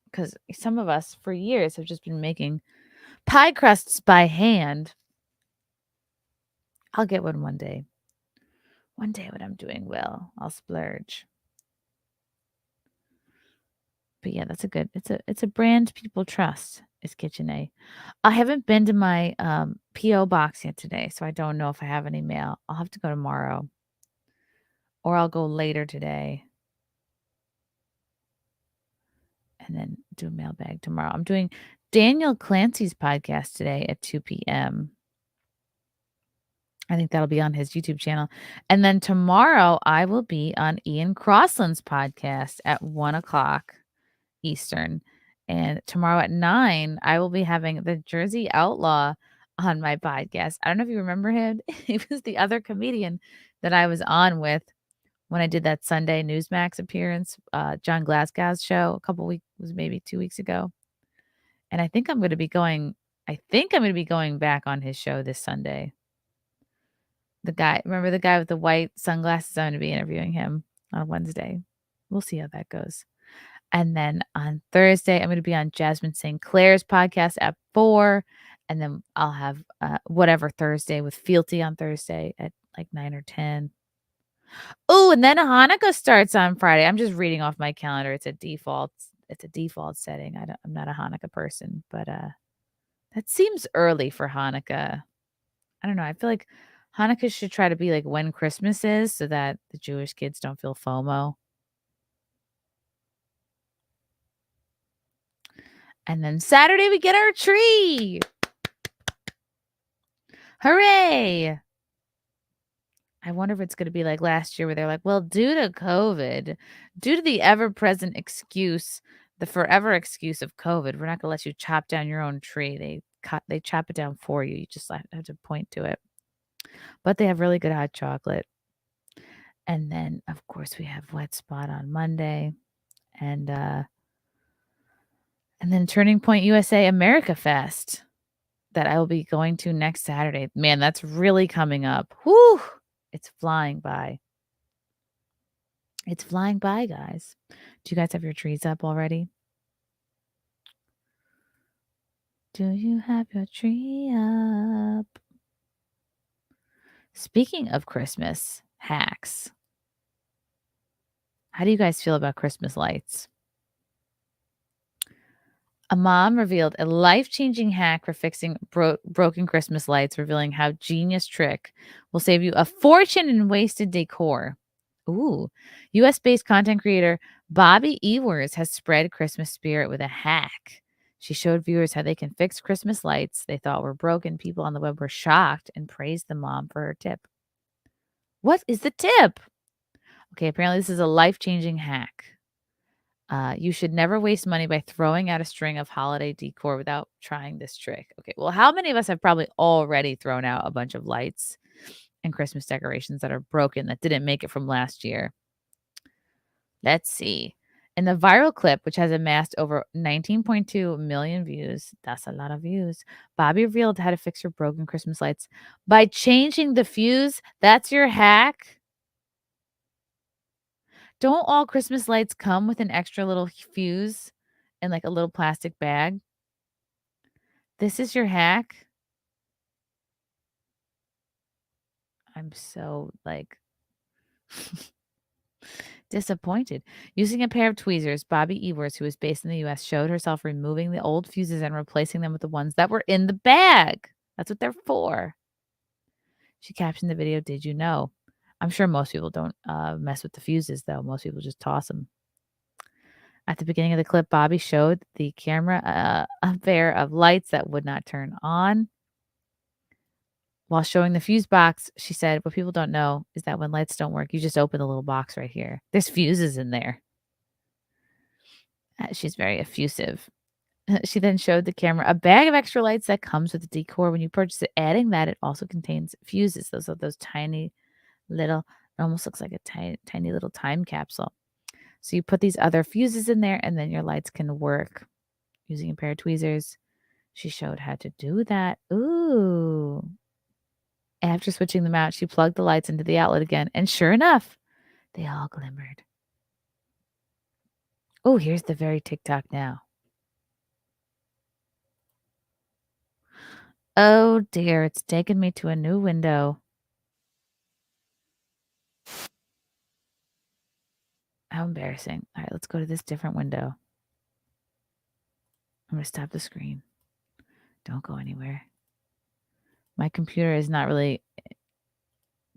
Because some of us for years have just been making pie crusts by hand. I'll get one day. One day when I'm doing well, I'll splurge. But yeah, that's it's a brand people trust is KitchenAid. I haven't been to my PO box yet today, so I don't know if I have any mail. I'll have to go tomorrow. Or I'll go later today. And then do a mailbag tomorrow. I'm doing Daniel Clancy's podcast today at 2 p.m. I think that'll be on his YouTube channel. And then tomorrow I will be on Ian Crossland's podcast at 1 o'clock Eastern. And tomorrow at 9, I will be having the Jersey Outlaw on my podcast. I don't know if you remember him. He was the other comedian that I was on with when I did that Sunday Newsmax appearance, John Glasgow's show a couple weeks, was maybe 2 weeks ago. And I think I'm going to be going back on his show this Sunday. Remember the guy with the white sunglasses? I'm going to be interviewing him on Wednesday. We'll see how that goes. And then on Thursday, I'm going to be on Jasmine St. Clair's podcast at 4. And then I'll have whatever Thursday with Fealty on Thursday at like 9 or 10. Oh, and then Hanukkah starts on Friday. I'm just reading off my calendar. It's a default setting. I'm not a Hanukkah person, but that seems early for Hanukkah. I don't know. I feel like Hanukkah should try to be like when Christmas is so that the Jewish kids don't feel FOMO. And then Saturday we get our tree. Hooray! I wonder if it's going to be like last year where they're like, well, due to COVID, due to the ever-present excuse, the forever excuse of COVID, we're not going to let you chop down your own tree. They chop it down for you. You just have to point to it. But they have really good hot chocolate. And then, of course, we have Wet Spot on Monday. And then Turning Point USA America Fest that I will be going to next Saturday. Man, that's really coming up. Whew! It's flying by. It's flying by, guys. Do you guys have your trees up already? Do you have your tree up? Speaking of Christmas hacks, how do you guys feel about Christmas lights? A mom revealed a life-changing hack for fixing broken Christmas lights, revealing how genius trick will save you a fortune in wasted decor. Ooh. US-based content creator Bobby Ewers has spread Christmas spirit with a hack. She showed viewers how they can fix Christmas lights they thought were broken. People on the web were shocked and praised the mom for her tip. What is the tip? Okay, apparently this is a life-changing hack. You should never waste money by throwing out a string of holiday decor without trying this trick. Okay, well, how many of us have probably already thrown out a bunch of lights and Christmas decorations that are broken that didn't make it from last year? Let's see. In the viral clip, which has amassed over 19.2 million views, that's a lot of views, Bobby revealed how to fix her broken Christmas lights by changing the fuse. That's your hack? Don't all Christmas lights come with an extra little fuse in like a little plastic bag? This is your hack? I'm so like disappointed. Using a pair of tweezers, Bobby Ewers, who is based in the US, showed herself removing the old fuses and replacing them with the ones that were in the bag. That's what they're for. She captioned the video, "Did you know?" I'm sure most people don't mess with the fuses, though. Most people just toss them. At the beginning of the clip, Bobby showed the camera a pair of lights that would not turn on. While showing the fuse box, she said, "What people don't know is that when lights don't work, you just open the little box right here. There's fuses in there." She's very effusive. She then showed the camera a bag of extra lights that comes with the decor when you purchase it. Adding that, it also contains fuses. Those are those tiny little, it almost looks like a tiny little time capsule. So you put these other fuses in there, and then your lights can work using a pair of tweezers. She showed how to do that. Ooh. After switching them out, she plugged the lights into the outlet again, and sure enough, they all glimmered. Oh, here's the very TikTok now. Oh dear, it's taken me to a new window. How embarrassing. All right, let's go to this different window. I'm going to stop the screen. Don't go anywhere. My computer is not really,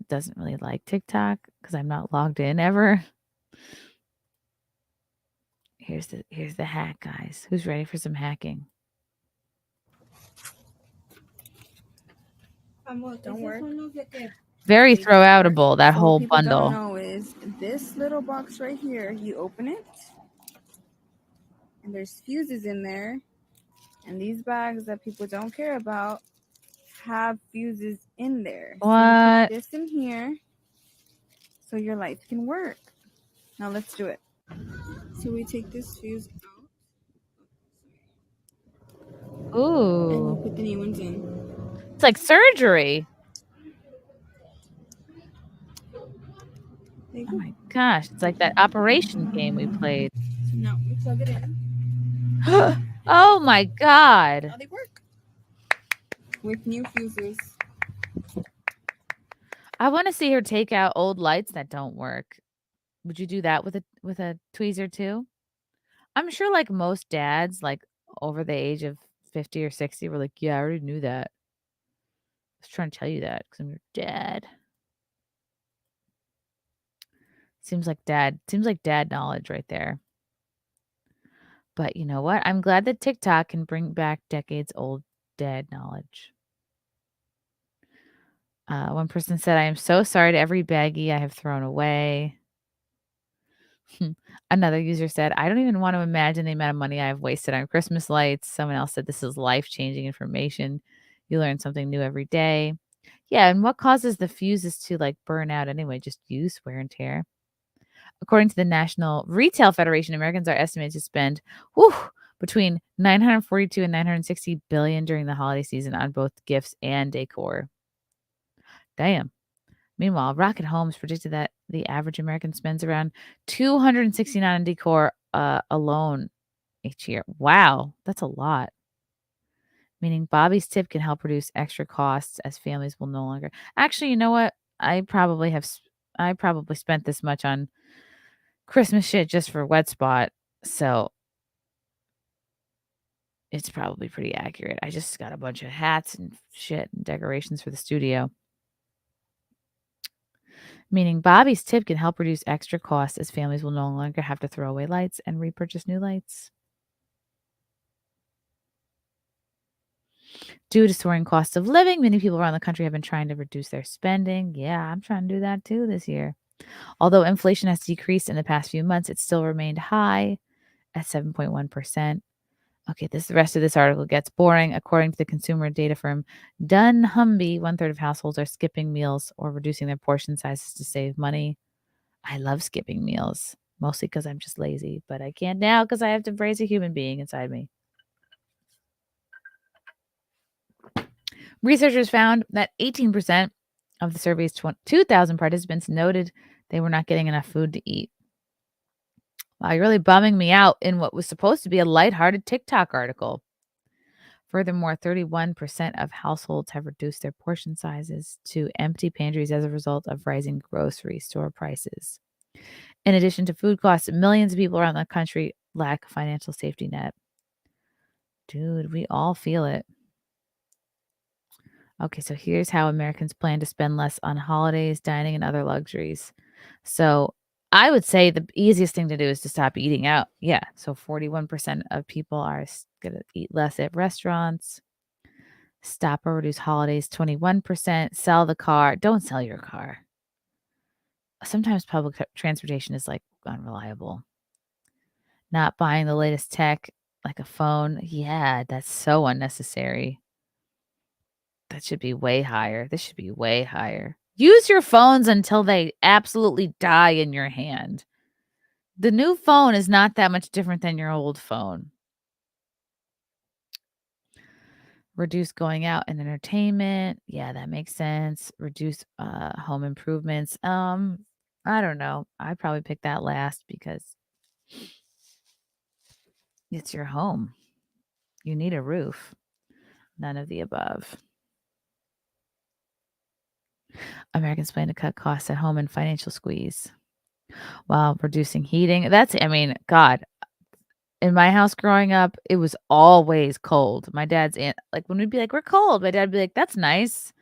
doesn't really like TikTok because I'm not logged in ever. Here's the hack, guys. Who's ready for some hacking? Don't work. Very throw outable, that So whole what people bundle. don't know is this little box right here, you open it and there's fuses in there, and these bags that people don't care about have fuses in there. So you What? put this in here so your lights can work. Now let's do it. So we take this fuse out and Ooh. we'll put the new ones in. It's like surgery. There you Oh go. my gosh. It's like that operation game we played. So now we plug it in. Oh my God. Now they work with new fuses. I want to see her take out old lights that don't work. Would you do that with a tweezer too? I'm sure like most dads, like over the age of 50 or 60, were like, "Yeah, I already knew that. I was trying to tell you that because I'm your dad." Seems like dad knowledge right there. But you know what? I'm glad that TikTok can bring back decades old dad knowledge. One person said, "I am so sorry to every baggie I have thrown away." Another user said, "I don't even want to imagine the amount of money I have wasted on Christmas lights." Someone else said, "This is life-changing information. You learn something new every day." Yeah, and what causes the fuses to like burn out anyway? Just use wear and tear. According to the National Retail Federation, Americans are estimated to spend between 942 and 960 billion during the holiday season on both gifts and decor. Damn. Meanwhile, Rocket Homes predicted that the average American spends around $269 on decor alone each year. Wow, that's a lot. Meaning Bobby's tip can help reduce extra costs as families will no longer. Actually, you know what? I probably spent this much on Christmas shit just for Wet Spot, so it's probably pretty accurate. I just got a bunch of hats and shit and decorations for the studio. Meaning Bobby's tip can help reduce extra costs as families will no longer have to throw away lights and repurchase new lights. Due to soaring costs of living, many people around the country have been trying to reduce their spending. Yeah, I'm trying to do that too this year. Although inflation has decreased in the past few months, it still remained high at 7.1%. Okay, the rest of this article gets boring. According to the consumer data firm dunnhumby, 1/3 of households are skipping meals or reducing their portion sizes to save money. I love skipping meals, mostly because I'm just lazy, but I can't now because I have to raise a human being inside me. Researchers found that 18% of the survey's 2,000 participants noted they were not getting enough food to eat. Wow, you're really bumming me out in what was supposed to be a lighthearted TikTok article. Furthermore, 31% of households have reduced their portion sizes to empty pantries as a result of rising grocery store prices. In addition to food costs, millions of people around the country lack a financial safety net. Dude, we all feel it. Okay, so here's how Americans plan to spend less on holidays, dining, and other luxuries. So I would say the easiest thing to do is to stop eating out. Yeah, so 41% of people are going to eat less at restaurants. Stop or reduce holidays, 21%. Sell the car. Don't sell your car. Sometimes public transportation is like unreliable. Not buying the latest tech, like a phone. Yeah, that's so unnecessary. That should be way higher. This should be way higher. Use your phones until they absolutely die in your hand. The new phone is not that much different than your old phone. Reduce going out and entertainment. Yeah, that makes sense. Reduce home improvements. I don't know. I'd probably pick that last because it's your home. You need a roof. None of the above. Americans plan to cut costs at home and financial squeeze while reducing heating. God, in my house growing up, it was always cold. My dad's aunt, like when we'd be like, we're cold, my dad would be like, that's nice.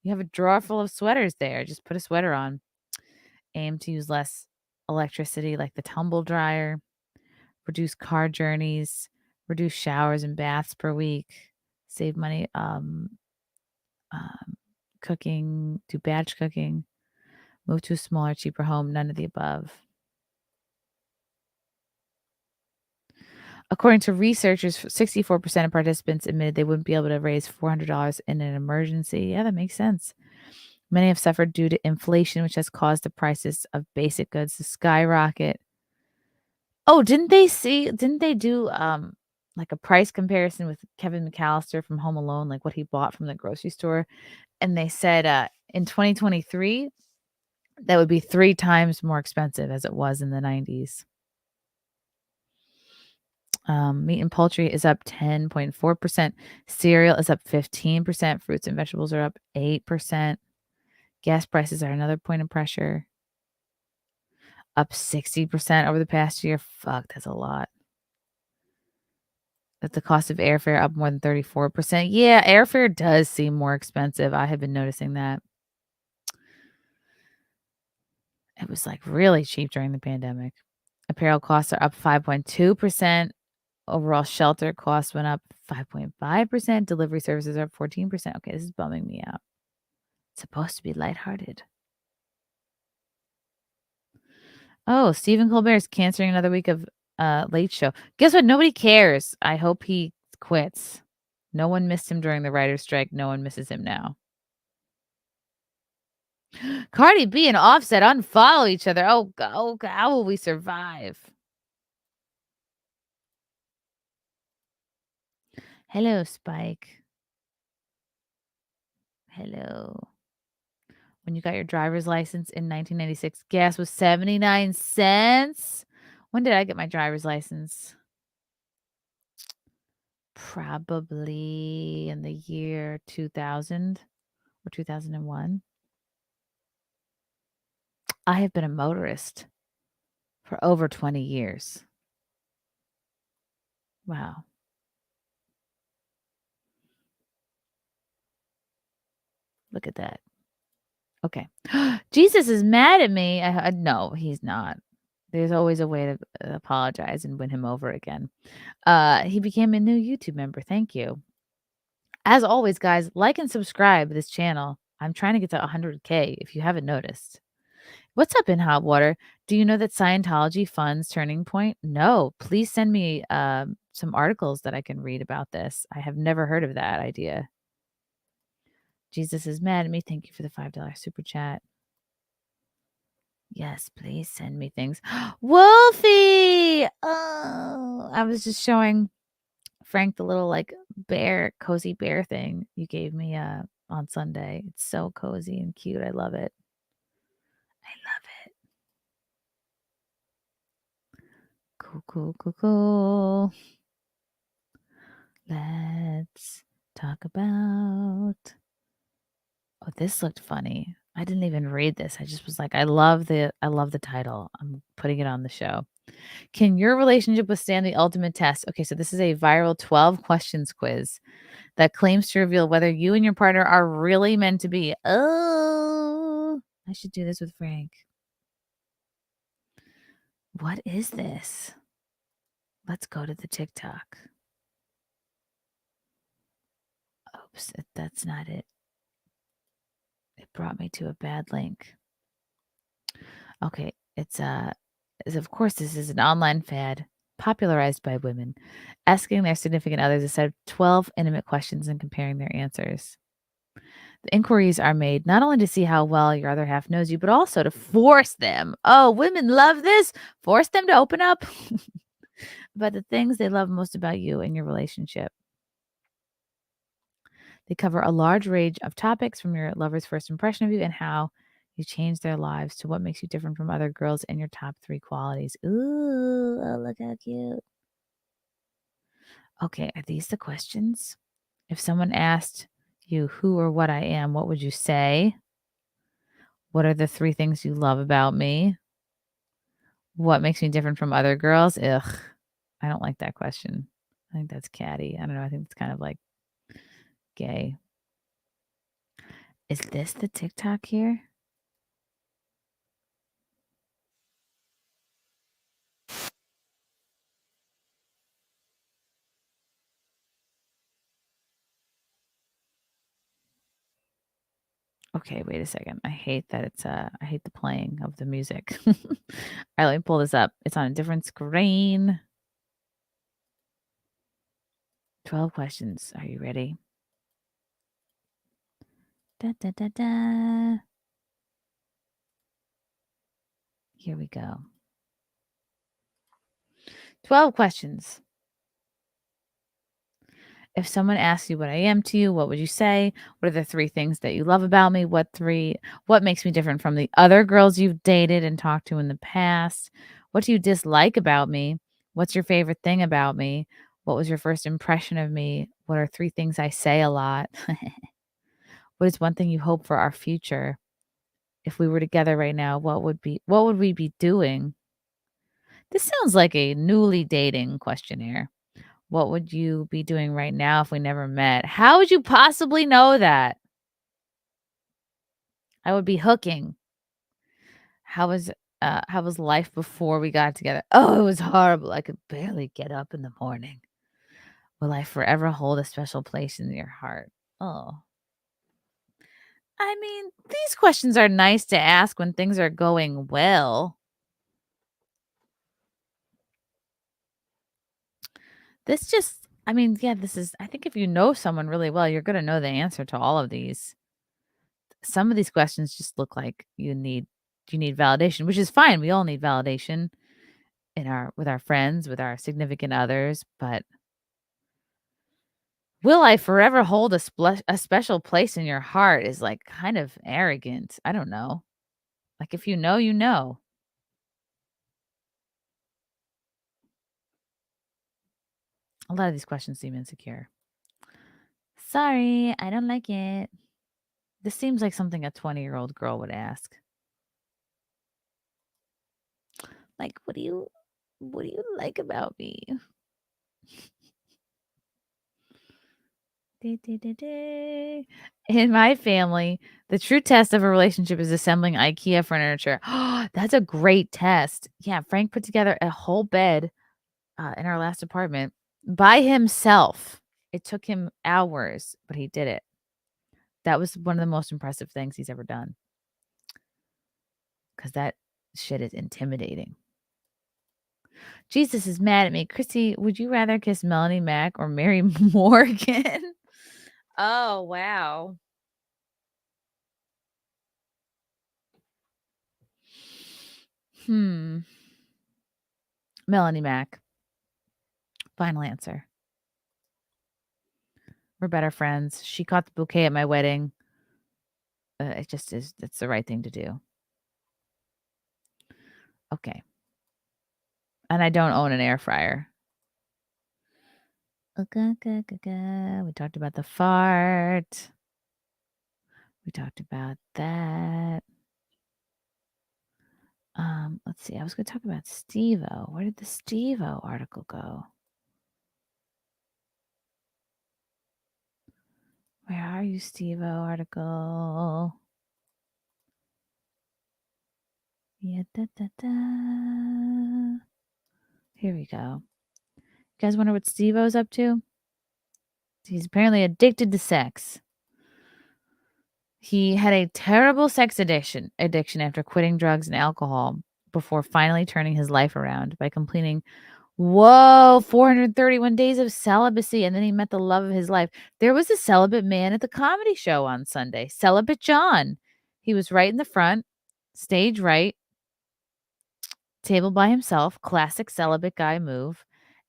You have a drawer full of sweaters there. Just put a sweater on. Aim to use less electricity, like the tumble dryer. Reduce car journeys. Reduce showers and baths per week. Save money. Cooking. Do batch cooking. Move to a smaller, cheaper home. None of the above. According to researchers, 64% of participants admitted they wouldn't be able to raise $400 in an emergency. Yeah, that makes sense. Many have suffered due to inflation, which has caused the prices of basic goods to skyrocket. Oh, didn't they do like a price comparison with Kevin McAllister from Home Alone, like what he bought from the grocery store? And they said in 2023, that would be 3 times more expensive as it was in the 90s. Meat and poultry is up 10.4%. Cereal is up 15%. Fruits and vegetables are up 8%. Gas prices are another point of pressure. Up 60% over the past year. Fuck, that's a lot. That the cost of airfare up more than 34%. Yeah, airfare does seem more expensive. I have been noticing that. It was like really cheap during the pandemic. Apparel costs are up 5.2%. Overall shelter costs went up 5.5%. Delivery services are up 14%. Okay, this is bumming me out. It's supposed to be lighthearted. Oh, Stephen Colbert is canceling another week of Late Show. Guess what? Nobody cares. I hope he quits. No one missed him during the writer's strike. No one misses him now. Cardi B and Offset unfollow each other. Oh, how will we survive? Hello, Spike. Hello. when you got your driver's license in 1996, gas was 79 cents. When did I get my driver's license? Probably in the year 2000 or 2001. I have been a motorist for over 20 years. Wow. Look at that. Okay. Jesus is mad at me. No, he's not. There's always a way to apologize and win him over again. He became a new YouTube member. Thank you. As always, guys, like and subscribe to this channel. I'm trying to get to 100K if you haven't noticed. What's up in hot water? Do you know that Scientology funds Turning Point? No. Please send me some articles that I can read about this. I have never heard of that idea. Jesus is mad at me. Thank you for the $5 super chat. Yes, please send me things. Wolfie! Oh, I was just showing Frank the little like bear, cozy bear thing you gave me on Sunday. It's so cozy and cute. I love it. I love it. Cool. Let's talk about. Oh, this looked funny. I didn't even read this. I just was like, I love the title. I'm putting it on the show. Can your relationship withstand the ultimate test? Okay, so this is a viral 12 questions quiz that claims to reveal whether you and your partner are really meant to be. Oh, I should do this with Frank. What is this? Let's go to the TikTok. Oops, that's not it. It brought me to a bad link. Okay, it's of course this is an online fad popularized by women, asking their significant others a set of 12 intimate questions and comparing their answers. The inquiries are made not only to see how well your other half knows you, but also to force them. Oh, women love this. Force them to open up about the things they love most about you and your relationship. They cover a large range of topics, from your lover's first impression of you and how you change their lives to what makes you different from other girls and your top 3 qualities. Ooh, oh, look how cute. Okay, are these the questions? If someone asked you who or what I am, what would you say? What are the 3 things you love about me? What makes me different from other girls? Ugh, I don't like that question. I think that's catty. I don't know. I think it's kind of like gay. Is this the TikTok here? Okay, wait a second. I hate that it's I hate the playing of the music. All right, let me pull this up. It's on a different screen. 12 questions. Are you ready? Da, da, da, da. Here we go. 12 questions. If someone asks you what I am to you, what would you say? What are the 3 things that you love about me? What makes me different from the other girls you've dated and talked to in the past? What do you dislike about me? What's your favorite thing about me? What was your first impression of me? What are 3 things I say a lot? What is one thing you hope for our future? If we were together right now, what would we be doing? This sounds like a newly dating questionnaire. What would you be doing right now if we never met? How would you possibly know that? I would be hooking. How was life before we got together? Oh, it was horrible. I could barely get up in the morning. Will I forever hold a special place in your heart? Oh. I mean, these questions are nice to ask when things are going well. This just, I mean, yeah, I think if you know someone really well, you're going to know the answer to all of these. Some of these questions just look like you need validation, which is fine. We all need validation with our friends, with our significant others, but Will I forever hold a special place in your heart is like kind of arrogant. I don't know. Like if you know, you know. A lot of these questions seem insecure. Sorry, I don't like it. This seems like something a 20-year-old girl would ask. Like, what do you like about me? In my family, the true test of a relationship is assembling IKEA furniture. That's a great test. Yeah, Frank put together a whole bed in our last apartment by himself. It took him hours, but he did it. That was one of the most impressive things he's ever done. Because that shit is intimidating. Jesus is mad at me. Chrissy, would you rather kiss Melanie Mack or Mary Morgan? Oh, wow. Melanie Mack. Final answer. We're better friends. She caught the bouquet at my wedding. It just is. It's the right thing to do. Okay. And I don't own an air fryer. We talked about the fart. We talked about that. Let's see. I was going to talk about Steve-O. Where did the Steve-O article go? Where are you, Steve-O article? Yeah, Here we go. You guys wonder what Steve-O's up to? He's apparently addicted to sex. He had a terrible sex addiction after quitting drugs and alcohol before finally turning his life around by completing 431 days of celibacy, and then he met the love of his life. There was a celibate man at the comedy show on Sunday, Celibate John. He was right in the front, stage right, table by himself, classic celibate guy move.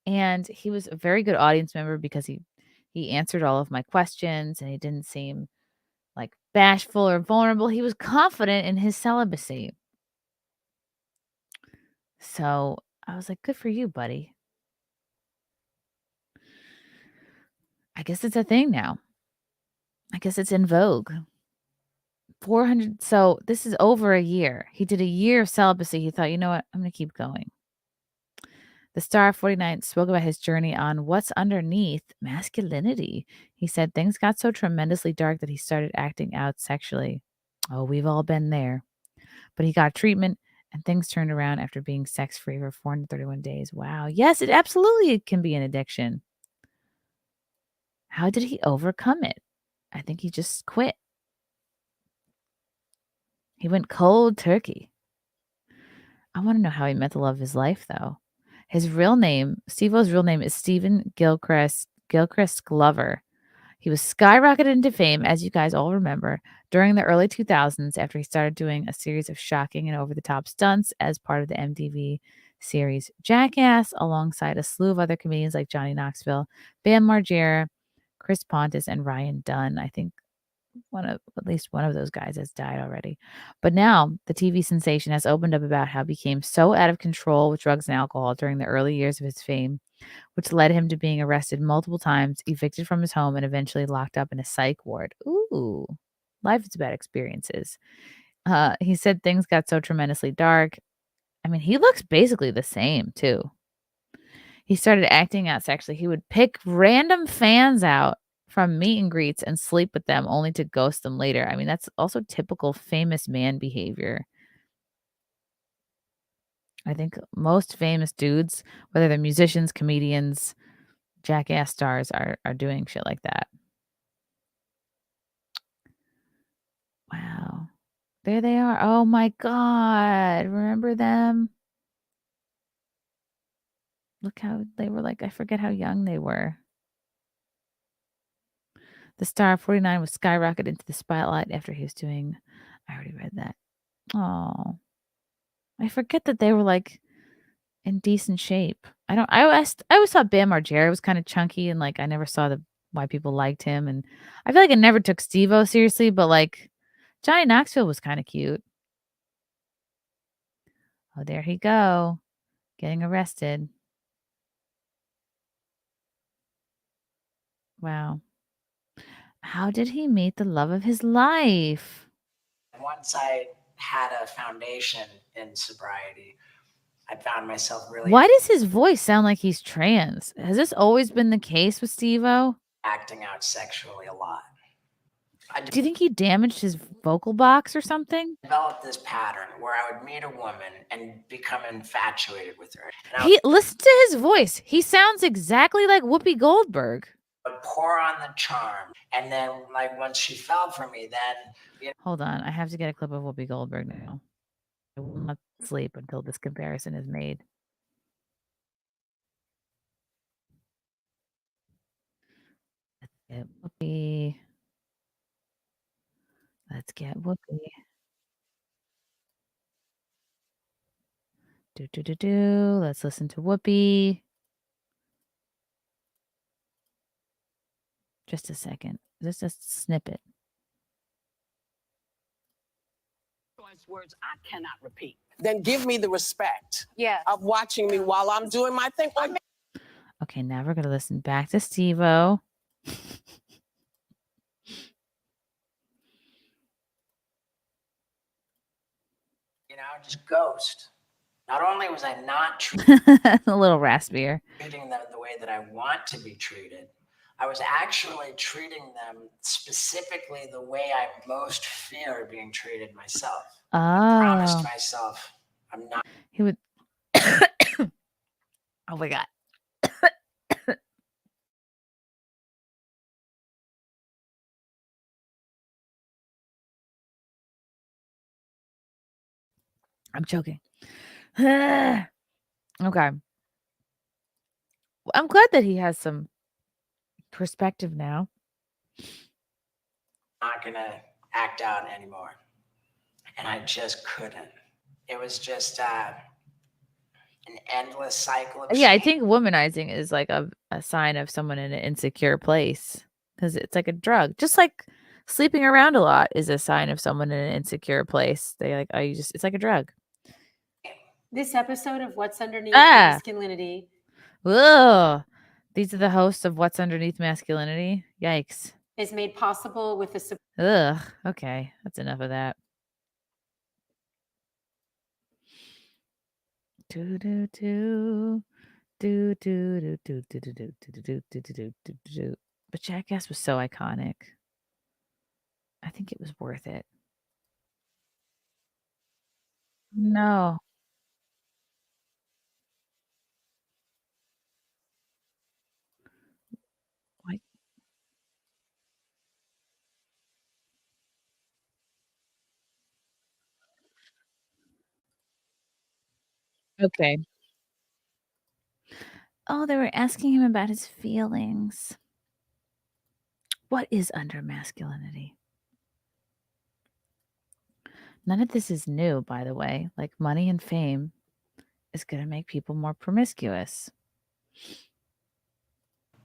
And he was a very good audience member because he answered all of my questions and he didn't seem like bashful or vulnerable. He was confident in his celibacy. So I was like, good for you, buddy. I guess it's a thing now. I guess it's in vogue. 400. So this is over a year. He did a year of celibacy. He thought, you know what? I'm going to keep going. The Star 49 spoke about his journey on what's underneath masculinity. He said things got so tremendously dark that he started acting out sexually. Oh, we've all been there. But he got treatment and things turned around after being sex-free for 431 days. Wow. Yes, it absolutely can be an addiction. How did he overcome it? I think he just quit. He went cold turkey. I want to know how he met the love of his life, though. His real name, Steve-O's real name is Stephen Gilchrist Glover. He was skyrocketed into fame, as you guys all remember, during the early 2000s after he started doing a series of shocking and over-the-top stunts as part of the MTV series Jackass, alongside a slew of other comedians like Johnny Knoxville, Bam Margera, Chris Pontus, and Ryan Dunn. I think at least one of those guys has died already. But now the TV sensation has opened up about how he became so out of control with drugs and alcohol during the early years of his fame, which led him to being arrested multiple times, evicted from his home, and eventually locked up in a psych ward. Ooh, life is about experiences. He said things got so tremendously dark. I mean, he looks basically the same too. He started acting out sexually. He would pick random fans out from meet and greets and sleep with them only to ghost them later. I mean, that's also typical famous man behavior. I think most famous dudes, whether they're musicians, comedians, jackass stars, are doing shit like that. Wow. There they are. Oh my God. Remember them? Look how they were like, I forget how young they were. The Star 49 was skyrocketed into the spotlight after he was doing, I already read that. Oh, I forget that they were like in decent shape. I always thought Bam Margera was kind of chunky and like I never saw the why people liked him. And I feel like it never took Steve-O seriously, but like Johnny Knoxville was kind of cute. Oh, there he go. Getting arrested. Wow. How did he meet the love of his life? Once I had a foundation in sobriety, I found myself really Why does his voice sound like he's trans? Has this always been the case with Steve-O? acting out sexually a lot. Do you think he damaged his vocal box or something? Developed this pattern where I would meet a woman and become infatuated with her. Listen to his voice. He sounds exactly like Whoopi Goldberg. I would pour on the charm, and then like once she fell for me, then Hold on, I have to get a clip of Whoopi Goldberg now. I will not sleep until this comparison is made. Let's get Whoopi. Let's get Whoopi. Let's listen to Whoopi. Just a second. Just a snippet. Words I cannot repeat. Then give me the respect of watching me while I'm doing my thing. Okay, now we're gonna listen back to Steve-O. just ghost. Not only was I not treating a little raspier. Treating them the way that I want to be treated, I was actually treating them specifically the way I most fear being treated myself. I promised myself I'm not. He would. Oh my God. I'm choking. Okay. Well, I'm glad that he has some perspective now. Not gonna act out anymore. And I just couldn't. It was just an endless cycle of I think womanizing is like a sign of someone in an insecure place, because it's like a drug. Just like sleeping around a lot is a sign of someone in an insecure place. They like, it's like a drug. This episode of What's Underneath Masculinity. Ugh. These are the hosts of What's Underneath Masculinity. Yikes. Is made possible with the Ugh. Okay. That's enough of that. But Jackass was so iconic. I think it was worth it. No. What? Okay. Oh, they were asking him about his feelings. What is under masculinity? None of this is new, by the way. Like money and fame is going to make people more promiscuous.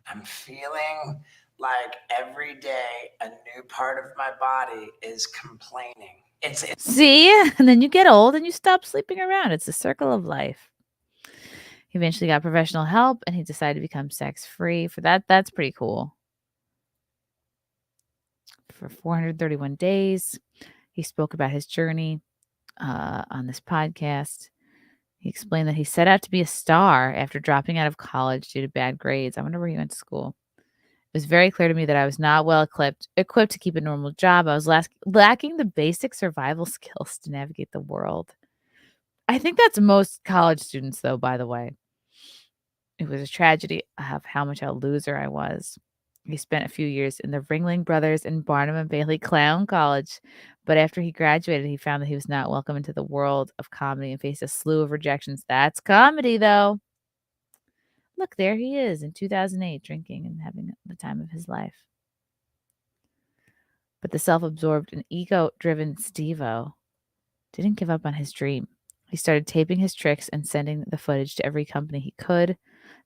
I'm feeling like every day a new part of my body is complaining. See? And then you get old and you stop sleeping around. It's the circle of life. He eventually got professional help and he decided to become sex-free. For that, that's pretty cool. For 431 days, he spoke about his journey on this podcast. He explained that he set out to be a star after dropping out of college due to bad grades. I wonder where he went to school. It was very clear to me that I was not well equipped to keep a normal job. I was lacking the basic survival skills to navigate the world. I think that's most college students, though, by the way. It was a tragedy of how much a loser I was. He spent a few years in the Ringling Brothers and Barnum and Bailey Clown College, but after he graduated, he found that he was not welcome into the world of comedy and faced a slew of rejections. That's comedy, though. Look, there he is in 2008, drinking and having the time of his life. But the self-absorbed and ego-driven Steve-O didn't give up on his dream. He started taping his tricks and sending the footage to every company he could.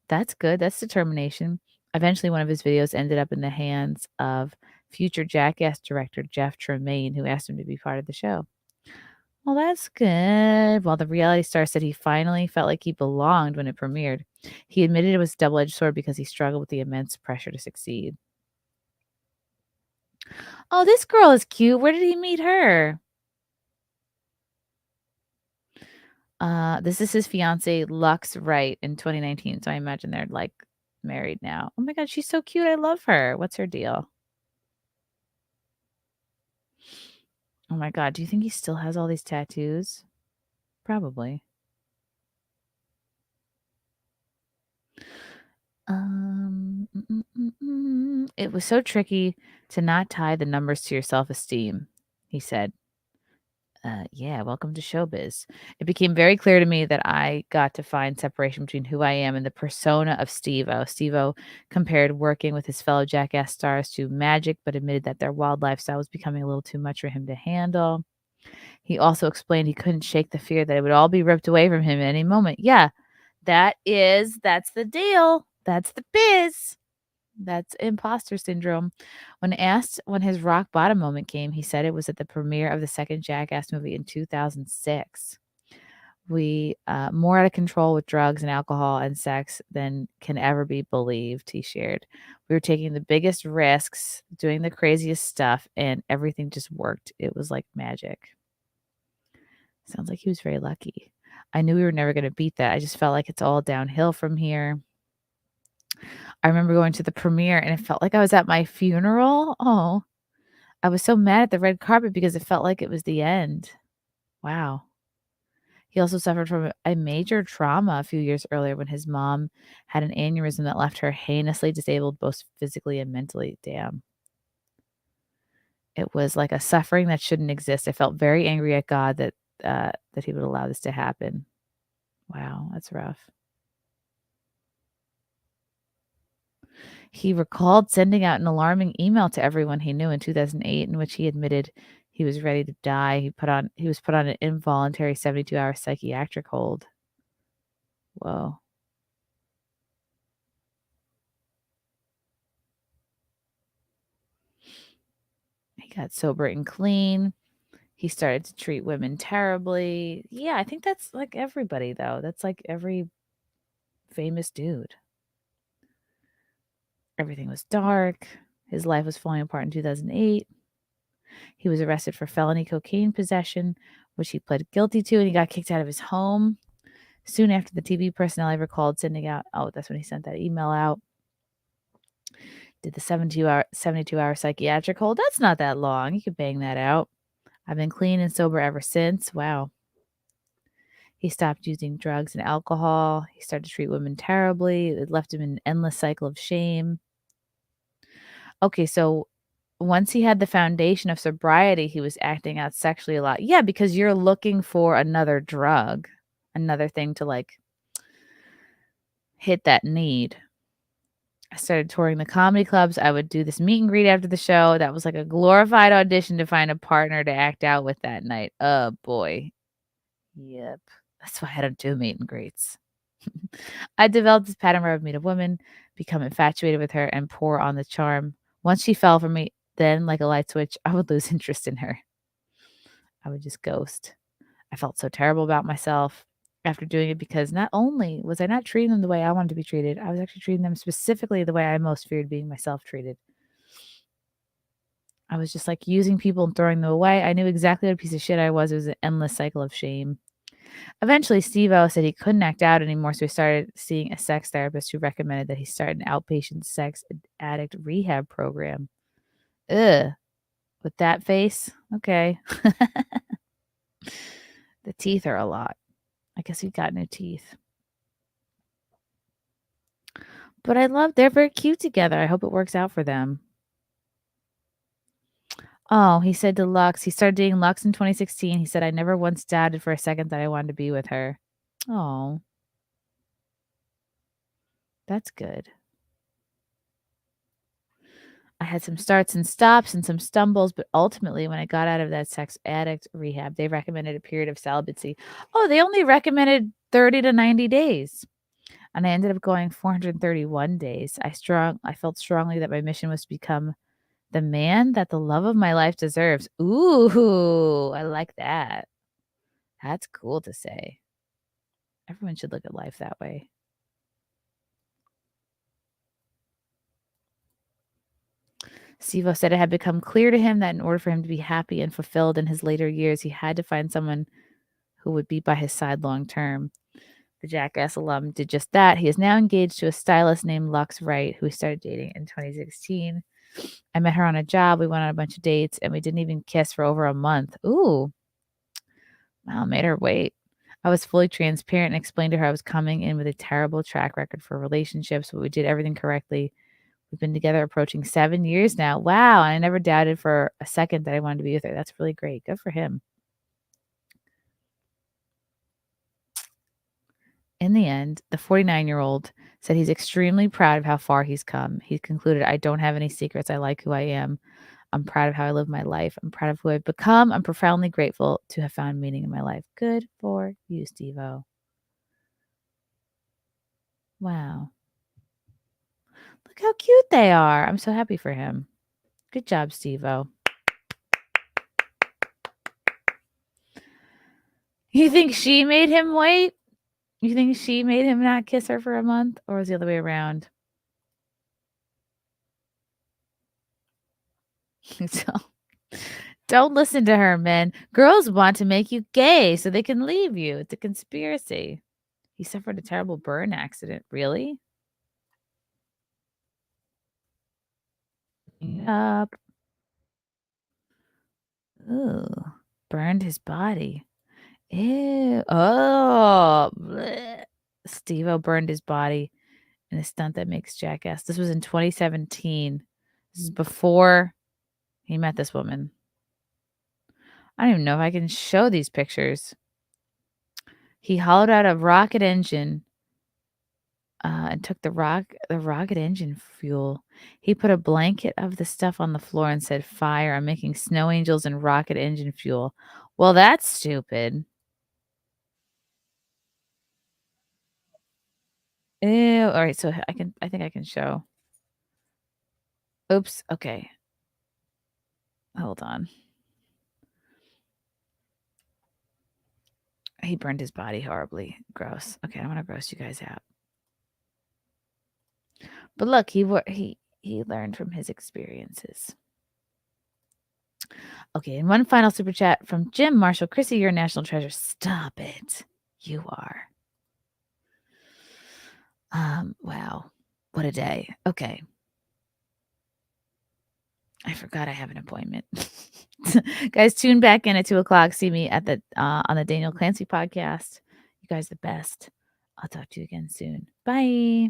That's good. That's determination. Eventually, one of his videos ended up in the hands of future Jackass director Jeff Tremaine, who asked him to be part of the show. Well, that's good. While the reality star said he finally felt like he belonged when it premiered, he admitted it was a double-edged sword because he struggled with the immense pressure to succeed. Oh, this girl is cute. Where did he meet her? This is his fiance, Lux Wright, in 2019. So I imagine they're like married now. Oh my God, she's so cute. I love her. What's her deal? Oh my God, do you think he still has all these tattoos? Probably. It was so tricky to not tie the numbers to your self-esteem, he said. Yeah, welcome to showbiz. It became very clear to me that I got to find separation between who I am and the persona of Steve-O. Steve-O compared working with his fellow Jackass stars to magic, but admitted that their wild lifestyle was becoming a little too much for him to handle. He also explained he couldn't shake the fear that it would all be ripped away from him at any moment. Yeah, that's the deal. That's the biz. That's imposter syndrome. When asked when his rock bottom moment came, he said it was at the premiere of the second Jackass movie in 2006. We more out of control with drugs and alcohol and sex than can ever be believed, he shared. We were taking the biggest risks, doing the craziest stuff, and everything just worked. It was like magic. Sounds like he was very lucky. I knew we were never going to beat that. I just felt like it's all downhill from here. I remember going to the premiere and it felt like I was at my funeral. Oh, I was so mad at the red carpet because it felt like it was the end. Wow. He also suffered from a major trauma a few years earlier when his mom had an aneurysm that left her heinously disabled both physically and mentally. Damn. It was like a suffering that shouldn't exist. I felt very angry at God that he would allow this to happen. Wow, that's rough. He recalled sending out an alarming email to everyone he knew in 2008 in which he admitted he was ready to die. He was put on an involuntary 72-hour psychiatric hold. Whoa. He got sober and clean. He started to treat women terribly. Yeah, I think that's like everybody, though. That's like every famous dude. Everything was dark. His life was falling apart in 2008. He was arrested for felony cocaine possession, which he pled guilty to, and he got kicked out of his home. Soon after, the TV personality recalled sending out, that's when he sent that email out. Did the 72-hour psychiatric hold. That's not that long. You could bang that out. I've been clean and sober ever since. Wow. He stopped using drugs and alcohol. He started to treat women terribly. It left him in an endless cycle of shame. Okay, so once he had the foundation of sobriety, he was acting out sexually a lot. Yeah, because you're looking for another drug, another thing to like hit that need. I started touring the comedy clubs. I would do this meet and greet after the show. That was like a glorified audition to find a partner to act out with that night. Oh boy. Yep. That's why I don't do meet and greets. I developed this pattern where I would meet a woman, become infatuated with her, and pour on the charm. Once she fell for me, then like a light switch, I would lose interest in her. I would just ghost. I felt so terrible about myself after doing it because not only was I not treating them the way I wanted to be treated, I was actually treating them specifically the way I most feared being myself treated. I was just like using people and throwing them away. I knew exactly what a piece of shit I was. It was an endless cycle of shame. Eventually, Steve-O said he couldn't act out anymore, so he started seeing a sex therapist who recommended that he start an outpatient sex addict rehab program. Ugh. With that face? Okay. The teeth are a lot. I guess he got new teeth. But they're very cute together. I hope it works out for them. Oh, he said to Lux, he started dating Lux in 2016. He said, I never once doubted for a second that I wanted to be with her. Oh. That's good. I had some starts and stops and some stumbles, but ultimately when I got out of that sex addict rehab, they recommended a period of celibacy. Oh, they only recommended 30 to 90 days. and I ended up going 431 days. I felt strongly that my mission was to become the man that the love of my life deserves. Ooh, I like that. That's cool to say. Everyone should look at life that way. Steve-O said it had become clear to him that in order for him to be happy and fulfilled in his later years, he had to find someone who would be by his side long term. The Jackass alum did just that. He is now engaged to a stylist named Lux Wright, who we started dating in 2016. I met her on a job. We went on a bunch of dates, and we didn't even kiss for over a month. Ooh. Wow, made her wait. I was fully transparent and explained to her I was coming in with a terrible track record for relationships, but we did everything correctly. We've been together approaching 7 years now. Wow. And I never doubted for a second that I wanted to be with her. That's really great. Good for him. In the end, the 49-year-old said he's extremely proud of how far he's come. He concluded, I don't have any secrets. I like who I am. I'm proud of how I live my life. I'm proud of who I've become. I'm profoundly grateful to have found meaning in my life. Good for you, Steve-O. Wow. Look how cute they are. I'm so happy for him. Good job, Steve-O. You think she made him wait? You think she made him not kiss her for a month? Or was it the other way around? So, don't listen to her, men. Girls want to make you gay so they can leave you. It's a conspiracy. He suffered a terrible burn accident. Really? Up. Ooh. Burned his body. Ew. Oh. Steve-O burned his body in a stunt that makes Jackass. This was in 2017. This is before he met this woman. I don't even know if I can show these pictures. He hollowed out a rocket engine and took the rocket engine fuel. He put a blanket of the stuff on the floor and said, fire. I'm making snow angels and rocket engine fuel. Well, that's stupid. Ew. All right, so I think I can show. Oops. Okay. Hold on. He burned his body horribly. Gross. Okay, I don't want to gross you guys out. But look, he learned from his experiences. Okay, and one final super chat from Jim Marshall. Chrissie, you're a national treasure. Stop it. You are. Wow. What a day. Okay. I forgot I have an appointment. Guys, tune back in at 2:00. See me at the on the Daniel Clancy podcast. You guys the best. I'll talk to you again soon. Bye.